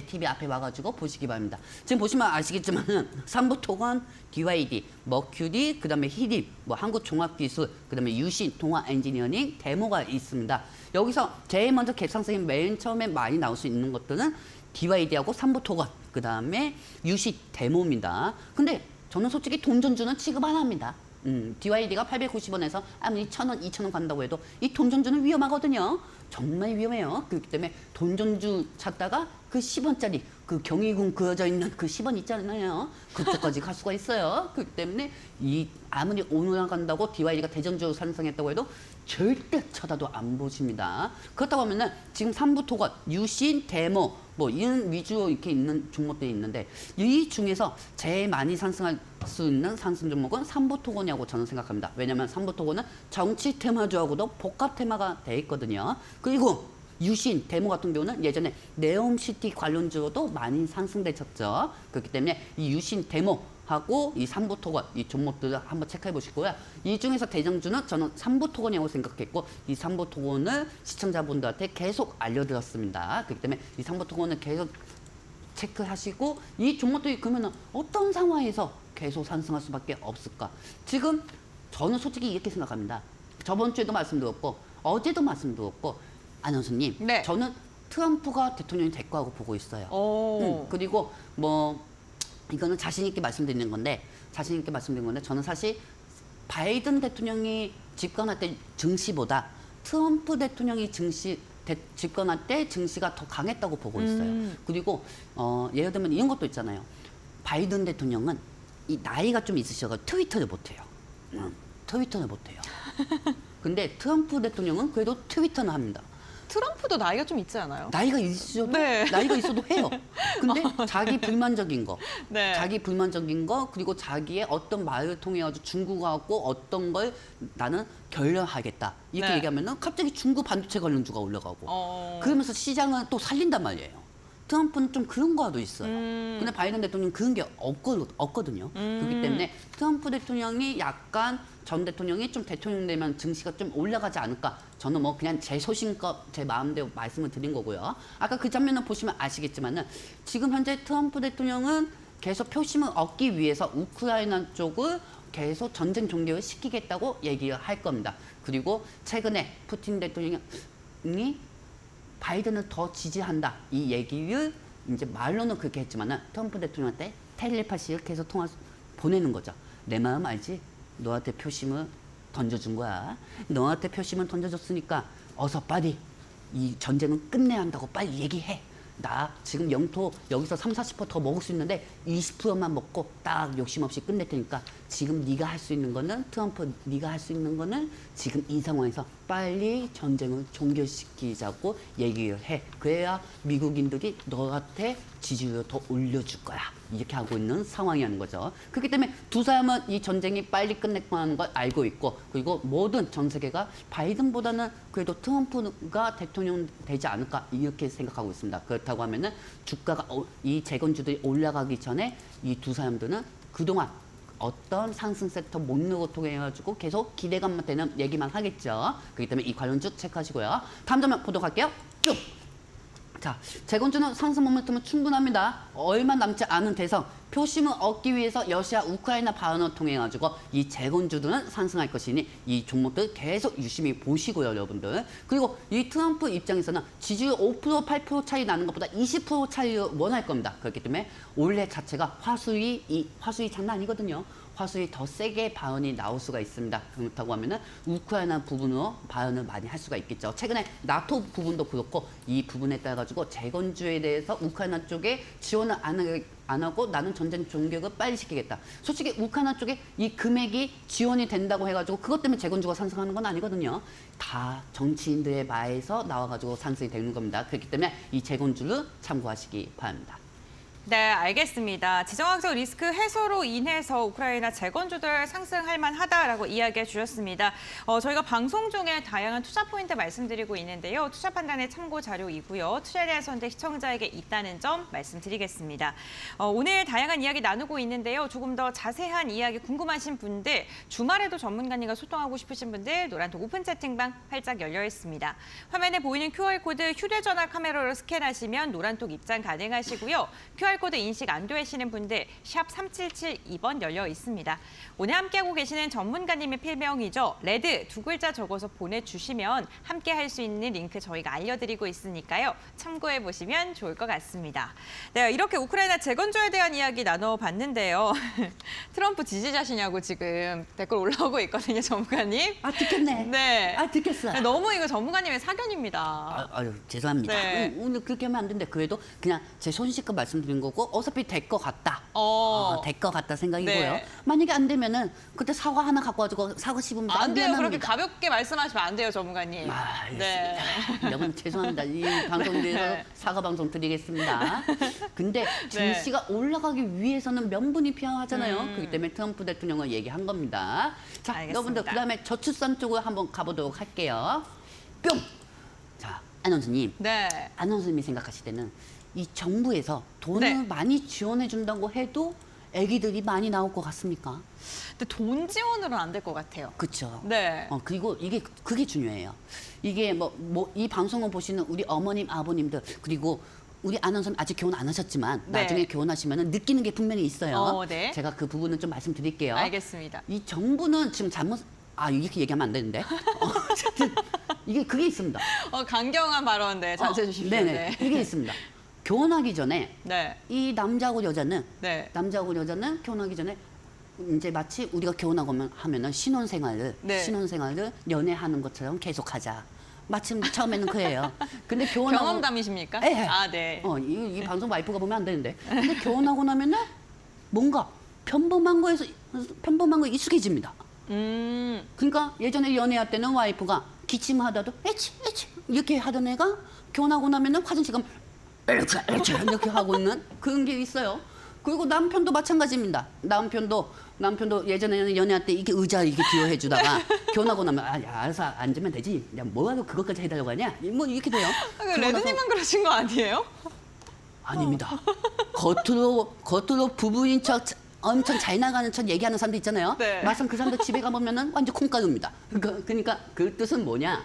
TV 앞에 와가지고 보시기 바랍니다. 지금 보시면 아시겠지만은 삼부토건, DYD, 머큐리, 그 다음에 히립, 한국종합기술, 그 다음에 유신, 동아엔지니어링 데모가 있습니다. 여기서 제일 먼저 갭상승이 맨 처음에 많이 나올 수 있는 것들은 DYD하고 삼부토건, 그 다음에 유신 데모입니다. 근데 저는 솔직히 돈전주는 취급 안 합니다. DYD가 890원에서 아무리 1,000원, 2,000원 간다고 해도 이 돈전주는 위험하거든요. 정말 위험해요. 그렇기 때문에 돈전주 찾다가 그 10원짜리 그 경희궁 그어져 있는 그 10원 있잖아요. 그쪽까지 갈 수가 있어요. 그렇기 때문에 아무리 오늘 간다고 DYD가 대전주 상승했다고 해도 절대 쳐다도 안 보십니다. 그렇다고 하면은 지금 삼부토건, 유신, 데모 이런 위주로 이렇게 있는 종목들이 있는데 이 중에서 제일 많이 상승할 수 있는 상승 종목은 삼부토건이라고 저는 생각합니다. 왜냐하면 삼부토건은 정치 테마주하고도 복합 테마가 돼 있거든요. 그리고 유신, 데모 같은 경우는 예전에 네옴시티 관련주로도 많이 상승되셨죠. 그렇기 때문에 이 유신, 데모하고 이 삼부토건, 이 종목들을 한번 체크해 보시고요. 이 중에서 대장주는 저는 삼부토건이라고 생각했고 이 삼부토건을 시청자분들한테 계속 알려드렸습니다. 그렇기 때문에 이 삼부토건을 계속 체크하시고 이 종목들이 그러면 어떤 상황에서 계속 상승할 수밖에 없을까? 지금 저는 솔직히 이렇게 생각합니다. 저번 주에도 말씀드렸고 어제도 말씀드렸고 아나운서님, 네. 저는 트럼프가 대통령이 될 거라고 보고 있어요. 그리고 뭐 이거는 자신 있게 말씀드리는 건데 저는 사실 바이든 대통령이 집권할 때 증시보다 트럼프 대통령이 집권할 때 증시가 더 강했다고 보고 있어요. 그리고 예를 들면 이런 것도 있잖아요. 바이든 대통령은 이 나이가 좀 있으셔서 트위터를 못해요. 트위터를 못해요. 근데 트럼프 대통령은 그래도 트위터는 합니다. 트럼프도 나이가 좀 있지 않아요? 나이가 있어도 네. 해요. 근데 자기 불만적인 거, 네. 그리고 자기의 어떤 말을 통해 가지고 중국하고 어떤 걸 나는 결렬하겠다 이렇게 네. 얘기하면은 갑자기 중국 반도체 관련주가 올라가고 그러면서 시장을 또 살린단 말이에요. 트럼프는 좀 그런 거도 있어요. 근데 바이든 대통령은 그런 게 없거든요. 그렇기 때문에 트럼프 대통령이 약간 전 대통령이 좀 대통령 되면 증시가 좀 올라가지 않을까. 저는 뭐 그냥 제 소신껏 제 마음대로 말씀을 드린 거고요. 아까 그 장면을 보시면 아시겠지만은 지금 현재 트럼프 대통령은 계속 표심을 얻기 위해서 우크라이나 쪽을 계속 전쟁 종료를 시키겠다고 얘기를 할 겁니다. 그리고 최근에 푸틴 대통령이 바이든을 더 지지한다 이 얘기를 이제 말로는 그렇게 했지만은 트럼프 대통령한테 텔레파시를 계속 보내는 거죠. 내 마음 알지? 너한테 표심을 던져준 거야. 너한테 표심을 던져줬으니까 어서 빨리 이 전쟁은 끝내야 한다고 빨리 얘기해. 나 지금 영토 여기서 30-40% 더 먹을 수 있는데 20%만 먹고 딱 욕심 없이 끝낼 테니까 지금 네가 할 수 있는 거는 트럼프 네가 할 수 있는 거는 지금 이 상황에서 빨리 전쟁을 종결시키자고 얘기를 해. 그래야 미국인들이 너한테 지지율을 더 올려줄 거야. 이렇게 하고 있는 상황이라는 거죠. 그렇기 때문에 두 사람은 이 전쟁이 빨리 끝낼 거라는 걸 알고 있고 그리고 모든 전 세계가 바이든보다는 그래도 트럼프가 대통령 되지 않을까 이렇게 생각하고 있습니다. 그렇다고 하면은 주가가 이 재건주들이 올라가기 전에 이 두 사람들은 그동안 어떤 상승 섹터 목록을 통해 가지고 계속 기대감만 되는 얘기만 하겠죠. 그렇기 때문에 이 관련주 체크하시고요. 다음 장면 보도록 할게요. 쭉. 자, 재건주는 상승 모멘텀은 충분합니다. 얼마 남지 않은 대선 표심을 얻기 위해서 러시아 우크라이나 발언을 통해 가지고 이 재건주들은 상승할 것이니 이 종목들 계속 유심히 보시고요, 여러분들. 그리고 이 트럼프 입장에서는 지지율 5% 8% 차이 나는 것보다 20% 차이를 원할 겁니다. 그렇기 때문에 올해 자체가 화수위 장난 아니거든요. 화수위 더 세게 발언이 나올 수가 있습니다. 그렇다고 하면은 우크라이나 부분으로 발언을 많이 할 수가 있겠죠. 최근에 나토 부분도 그렇고 이 부분에 따라 가지고 재건주에 대해서 우크라이나 쪽에 지원을 안 하고 나는 전쟁 종결을 빨리 시키겠다. 솔직히 우크라이나 쪽에 이 금액이 지원이 된다고 해가지고 그것 때문에 재건주가 상승하는 건 아니거든요. 다 정치인들의 말에서 나와가지고 상승이 되는 겁니다. 그렇기 때문에 이 재건주를 참고하시기 바랍니다. 네, 알겠습니다. 지정학적 리스크 해소로 인해서 우크라이나 재건주들 상승할 만하다라고 이야기해 주셨습니다. 저희가 방송 중에 다양한 투자 포인트 말씀드리고 있는데요. 투자 판단의 참고 자료이고요. 투자에 대한 선택 시청자에게 있다는 점 말씀드리겠습니다. 오늘 다양한 이야기 나누고 있는데요. 조금 더 자세한 이야기 궁금하신 분들, 주말에도 전문가님과 소통하고 싶으신 분들 노란톡 오픈 채팅방 활짝 열려 있습니다. 화면에 보이는 QR코드 휴대전화 카메라로 스캔하시면 노란톡 입장 가능하시고요. QR코드 인식 안 되시는 분들 샵 3772번 열려 있습니다. 오늘 함께하고 계시는 전문가님의 필명이죠. 레드 두 글자 적어서 보내주시면 함께 할 수 있는 링크 저희가 알려드리고 있으니까요. 참고해 보시면 좋을 것 같습니다. 네, 이렇게 우크라이나 재건주에 대한 이야기 나눠봤는데요. 트럼프 지지자시냐고 지금 댓글 올라오고 있거든요, 전문가님. 아, 듣겠네. 네. 아, 듣겠어요. 너무 이거 전문가님의 사견입니다. 아유, 죄송합니다. 네. 오늘 그렇게 하면 안 되는데 그래도 그냥 제 손실껏 말씀드린 거고 어차피 될 것 같다. 될 것 같다 생각이고요. 네. 만약에 안 되면은 그때 사과 하나 갖고 와가지고 사과 씹으면 안 돼요. 그렇게 미안합니다. 가볍게 말씀하시면 안 돼요, 전문가님. 알겠습니다. 여러분 죄송합니다. 이 방송에 대해서 네. 사과 방송 드리겠습니다. 근데 증시가 올라가기 위해서는 명분이 필요하잖아요. 그렇기 때문에 트럼프 대통령은 얘기한 겁니다. 자, 알겠습니다. 여러분들 그다음에 저출산 쪽으로 한번 가보도록 할게요. 뿅. 자, 아나운서님. 네. 아나운서님이 생각하실 때는 이 정부에서 돈을 네. 많이 지원해 준다고 해도 아기들이 많이 나올 것 같습니까? 근데 돈 지원으로는 안 될 것 같아요. 그렇죠. 네. 그리고 그게 중요해요. 이게 이 방송을 보시는 우리 어머님, 아버님들 그리고 우리 아나운서는 아직 결혼 안 하셨지만 네. 나중에 결혼하시면 느끼는 게 분명히 있어요. 네. 제가 그 부분은 좀 말씀드릴게요. 알겠습니다. 이 정부는 지금 잘못 이렇게 얘기하면 안 되는데 어쨌든 그게 있습니다. 강경한 발언 자제해 주십시오. 네네. 네. 이게 있습니다. 결혼하기 전에 네. 이 남자하고 여자는 네. 결혼하기 전에 이제 마치 우리가 결혼하고 하면은 신혼생활을 연애하는 것처럼 계속하자. 마침 처음에는 그래요. 근데 결혼하고 경험담이십니까? 네. 네. 이 방송 와이프가 보면 안 되는데. 근데 결혼하고 나면은 뭔가 평범한 거에 익숙해집니다. 그러니까 예전에 연애할 때는 와이프가 기침하다도 에치 이렇게 하던 애가 결혼하고 나면은 화장실 가면 이렇게 하고 있는 그런 게 있어요. 그리고 남편도 마찬가지입니다. 남편도 예전에는 연애할 때 이게 의자 이렇게 기여해 주다가 결혼하고 나면 알아서 앉으면 되지. 야, 뭐하러 그것까지 해달라고 하냐? 뭐 이렇게 돼요. 레드님만 그러신 거 아니에요? 아닙니다. 겉으로 부부인 척 엄청 잘 나가는 척 얘기하는 사람도 있잖아요. 네. 막상 그 사람들 집에 가보면은 완전 콩가루입니다. 그러니까 그 뜻은 뭐냐?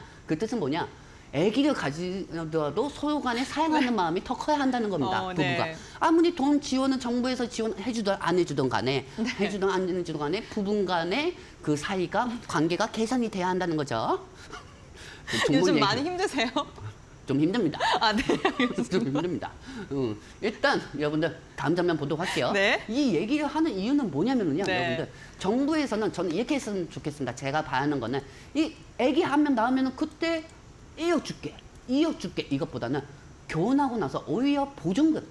아기를 가지더라도 서로 간에 사랑하는 마음이 더 커야 한다는 겁니다. 부부가. 네. 아무리 돈 지원은 정부에서 지원해주든 안 해주든 간에 해주든 안 해주든 간에 부부 간의 그 사이가 관계가 개선이 돼야 한다는 거죠. 요즘 많이 힘드세요? 좀 힘듭니다. 네. 좀 힘듭니다. 일단 여러분들 다음 장면 보도록 할게요. 네. 이 얘기를 하는 이유는 뭐냐면요, 네. 여러분들 정부에서는 저는 이렇게 했으면 좋겠습니다. 제가 바라는 거는 이 애기 한 명 나오면은 그때 1억 줄게 이것보다는 결혼하고 나서 오히려 보증금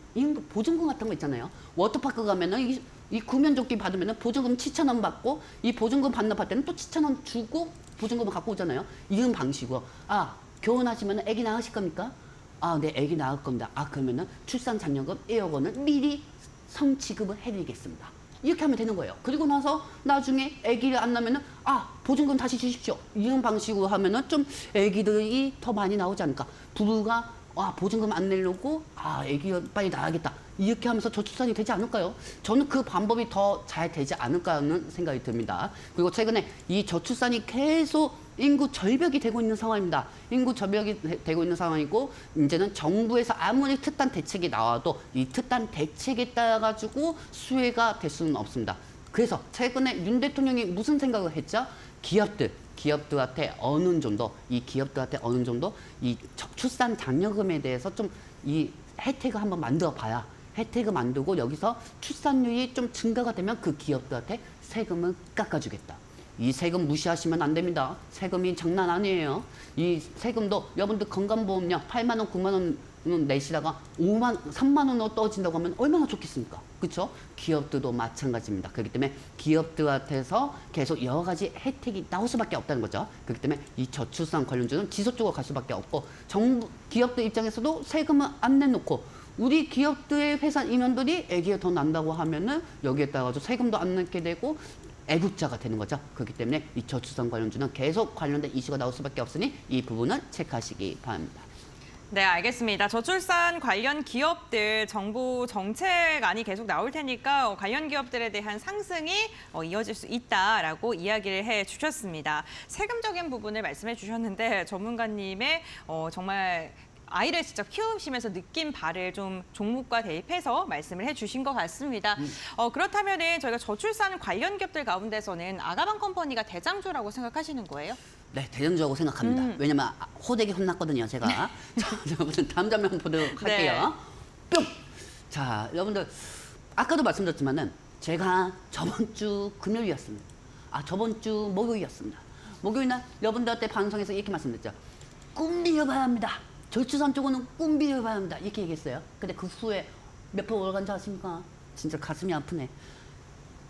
같은 거 있잖아요. 워터파크 가면은 이 구면조끼 받으면은 보증금 7,000원 받고 이 보증금 반납할 때는 또 7,000원 주고 보증금을 갖고 오잖아요. 이런 방식으로 결혼하시면 애기 낳으실 겁니까? 네, 애기 낳을 겁니다. 그러면은 출산장려금 1억 원을 미리 성지급을 해드리겠습니다. 이렇게 하면 되는 거예요. 그리고 나서 나중에 아기를 안 낳으면은 보증금 다시 주십시오. 이런 방식으로 하면은 좀 아기들이 더 많이 나오지 않을까. 부부가 보증금 안 내려고 아기가 빨리 낳아야겠다. 이렇게 하면서 저출산이 되지 않을까요? 저는 그 방법이 더 잘 되지 않을까 하는 생각이 듭니다. 그리고 최근에 이 저출산이 계속 인구 절벽이 되고 있는 상황입니다. 인구 절벽이 되고 있는 상황이고 이제는 정부에서 아무리 특단 대책이 나와도 이 특단 대책에 따라 가지고 수혜가 될 수는 없습니다. 그래서 최근에 윤 대통령이 무슨 생각을 했죠? 기업들한테 어느 정도 이 출산 장려금에 대해서 좀 이 혜택을 한번 만들어 봐야 혜택을 만들고 여기서 출산율이 좀 증가가 되면 그 기업들한테 세금을 깎아주겠다. 이 세금 무시하시면 안 됩니다. 세금이 장난 아니에요. 이 세금도 여러분들 건강보험료 8만 원, 9만 원 내시다가 3만 원으로 떨어진다고 하면 얼마나 좋겠습니까? 그렇죠? 기업들도 마찬가지입니다. 그렇기 때문에 기업들한테서 계속 여러 가지 혜택이 나올 수밖에 없다는 거죠. 그렇기 때문에 이 저출산 관련주는 지속적으로 갈 수밖에 없고 기업들 입장에서도 세금을 안 내놓고 우리 기업들의 회사 임원들이 애기가 더 난다고 하면은 여기에 따라서 세금도 안 내게 되고 애국자가 되는 거죠. 그렇기 때문에 이 저출산 관련주는 계속 관련된 이슈가 나올 수밖에 없으니 이 부분을 체크하시기 바랍니다. 네, 알겠습니다. 저출산 관련 기업들 정부 정책안이 계속 나올 테니까 관련 기업들에 대한 상승이 이어질 수 있다라고 이야기를 해주셨습니다. 세금적인 부분을 말씀해 주셨는데 전문가님의 정말 아이를 직접 키우시면서 느낀 바를 좀 종목과 대입해서 말씀을 해주신 것 같습니다. 그렇다면은 저희가 저출산 관련 기업들 가운데서는 아가방 컴퍼니가 대장주라고 생각하시는 거예요? 네, 대장주라고 생각합니다. 왜냐면 호되게 혼났거든요, 제가. 자, 여러분들 다음 장면 보도록 할게요. 뿅! 자, 여러분들 아까도 말씀드렸지만은 제가 저번 주 금요일이었습니다. 저번 주 목요일이었습니다. 목요일날 여러분들한테 방송에서 이렇게 말씀드렸죠. 꿈비려봐야 합니다. 저출산 쪽은 꿈비려봐야 합니다. 이렇게 얘기했어요. 근데 그 후에 몇 프로 올라간 줄 아십니까? 진짜 가슴이 아프네.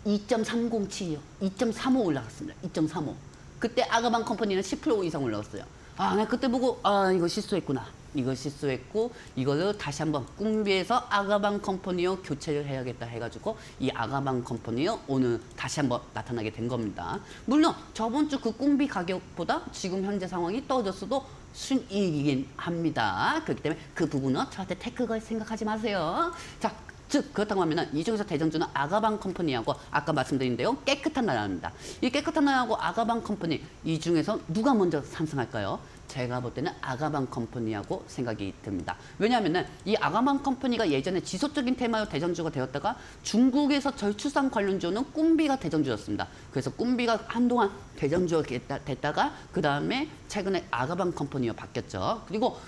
2.307이요. 2.35 올라갔습니다. 2.35. 그때 아가방 컴퍼니는 10% 이상 올라갔어요. 나 그때 보고 이거 실수했구나. 이거 실수했고 이거를 다시 한번 꿈비에서 아가방 컴퍼니로 교체를 해야겠다 해가지고 이 아가방 컴퍼니로 오늘 다시 한번 나타나게 된 겁니다. 물론 저번 주 그 꿈비 가격보다 지금 현재 상황이 떨어졌어도 순이익이긴 합니다. 그렇기 때문에 그 부분은 저한테 태클 걸 생각하지 마세요. 자, 즉 그렇다고 하면은 이 중에서 대장주는 아가방 컴퍼니하고 아까 말씀드린 대로 깨끗한 나라입니다. 이 깨끗한 나라하고 아가방 컴퍼니 이 중에서 누가 먼저 상승할까요? 제가 볼 때는 아가방 컴퍼니하고 생각이 듭니다. 왜냐하면은 이 아가방 컴퍼니가 예전에 지속적인 테마로 대장주가 되었다가 중국에서 저출산 관련주는 꿈비가 대장주였습니다. 그래서 꿈비가 한동안 대장주가 됐다가 그 다음에 최근에 아가방 컴퍼니로 바뀌었죠. 그리고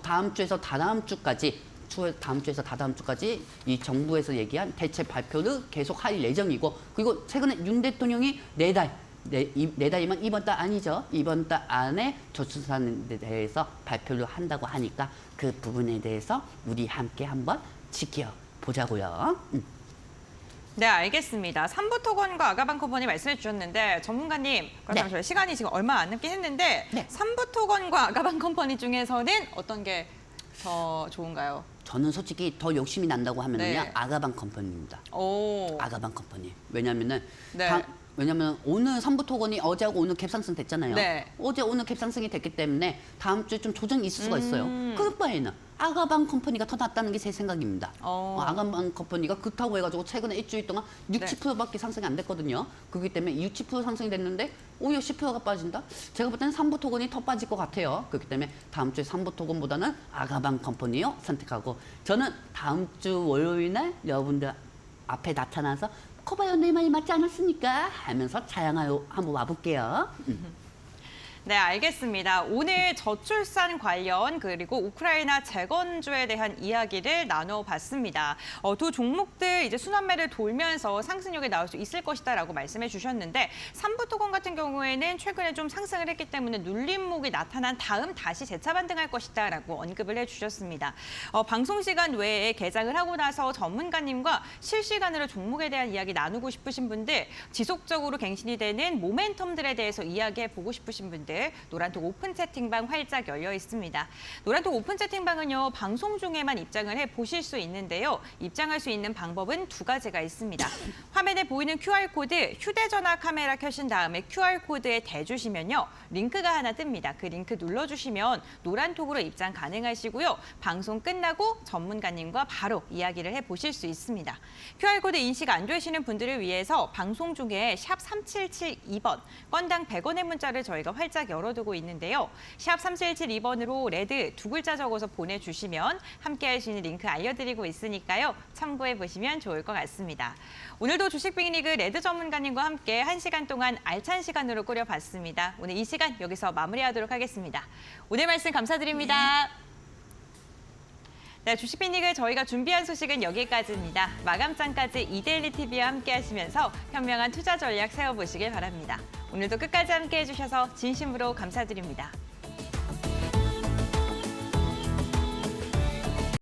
다음 주에서 다다음 주까지 이 정부에서 얘기한 대체 발표를 계속 할 예정이고 그리고 최근에 윤 대통령이 내달이면 이번 달 아니죠. 이번 달 안에 저출산에 대해서 발표를 한다고 하니까 그 부분에 대해서 우리 함께 한번 지켜보자고요. 네, 알겠습니다. 삼부토건과 아가방 컴퍼니 말씀해 주셨는데 전문가님, 그렇다면 저희 시간이 지금 얼마 안 남긴 했는데 네. 삼부토건과 아가방 컴퍼니 중에서는 어떤 게 더 좋은가요? 저는 솔직히 더 욕심이 난다고 하면은요. 네. 아가방 컴퍼니입니다. 오, 아가방 컴퍼니. 왜냐면은 네. 왜냐면 오늘 삼부토건이 어제하고 오늘 갭상승 됐잖아요. 네. 어제 오늘 갭상승이 됐기 때문에 다음 주에 좀 조정이 있을 수가 있어요. 그럴 바에는 아가방 컴퍼니가 더 낫다는 게 제 생각입니다. 아가방 컴퍼니가 그렇다고 해가지고 최근에 일주일 동안 6, 네. 10%밖에 상승이 안 됐거든요. 그렇기 때문에 6, 10% 상승이 됐는데 오히려 10%가 빠진다? 제가 볼 때는 삼부토건이 더 빠질 것 같아요. 그렇기 때문에 다음 주에 삼부토건보다는 아가방 컴퍼니요 선택하고 저는 다음 주 월요일 날 여러분들 앞에 나타나서 코바요 내 말이 맞지 않았습니까? 하면서 자양하러 한번 와볼게요. 네, 알겠습니다. 오늘 저출산 관련 그리고 우크라이나 재건주에 대한 이야기를 나눠봤습니다. 두 종목들 이제 순환매를 돌면서 상승력이 나올 수 있을 것이다라고 말씀해 주셨는데 삼부토건 같은 경우에는 최근에 좀 상승을 했기 때문에 눌림목이 나타난 다음 다시 재차 반등할 것이다라고 언급을 해주셨습니다. 방송 시간 외에 개장을 하고 나서 전문가님과 실시간으로 종목에 대한 이야기 나누고 싶으신 분들, 지속적으로 갱신이 되는 모멘텀들에 대해서 이야기해 보고 싶으신 분들 노란톡 오픈 채팅방 활짝 열려 있습니다. 노란톡 오픈 채팅방은요, 방송 중에만 입장을 해 보실 수 있는데요. 입장할 수 있는 방법은 두 가지가 있습니다. 화면에 보이는 QR코드, 휴대전화 카메라 켜신 다음에 QR코드에 대주시면요. 링크가 하나 뜹니다. 그 링크 눌러주시면 노란톡으로 입장 가능하시고요. 방송 끝나고 전문가님과 바로 이야기를 해 보실 수 있습니다. QR코드 인식 안 되시는 분들을 위해서 방송 중에 샵 3772번, 건당 100원의 문자를 저희가 활짝 열어두고 있는데요. 샵 3772번으로 레드 두 글자 적어서 보내주시면 함께 할 수 있는 링크 알려드리고 있으니까요. 참고해 보시면 좋을 것 같습니다. 오늘도 주식빅리그 레드 전문가님과 함께 1시간 동안 알찬 시간으로 꾸려봤습니다. 오늘 이 시간 여기서 마무리하도록 하겠습니다. 오늘 말씀 감사드립니다. 네, 주식빅리그 저희가 준비한 소식은 여기까지입니다. 마감장까지 이데일리 TV와 함께 하시면서 현명한 투자 전략 세워보시길 바랍니다. 오늘도 끝까지 함께 해주셔서 진심으로 감사드립니다.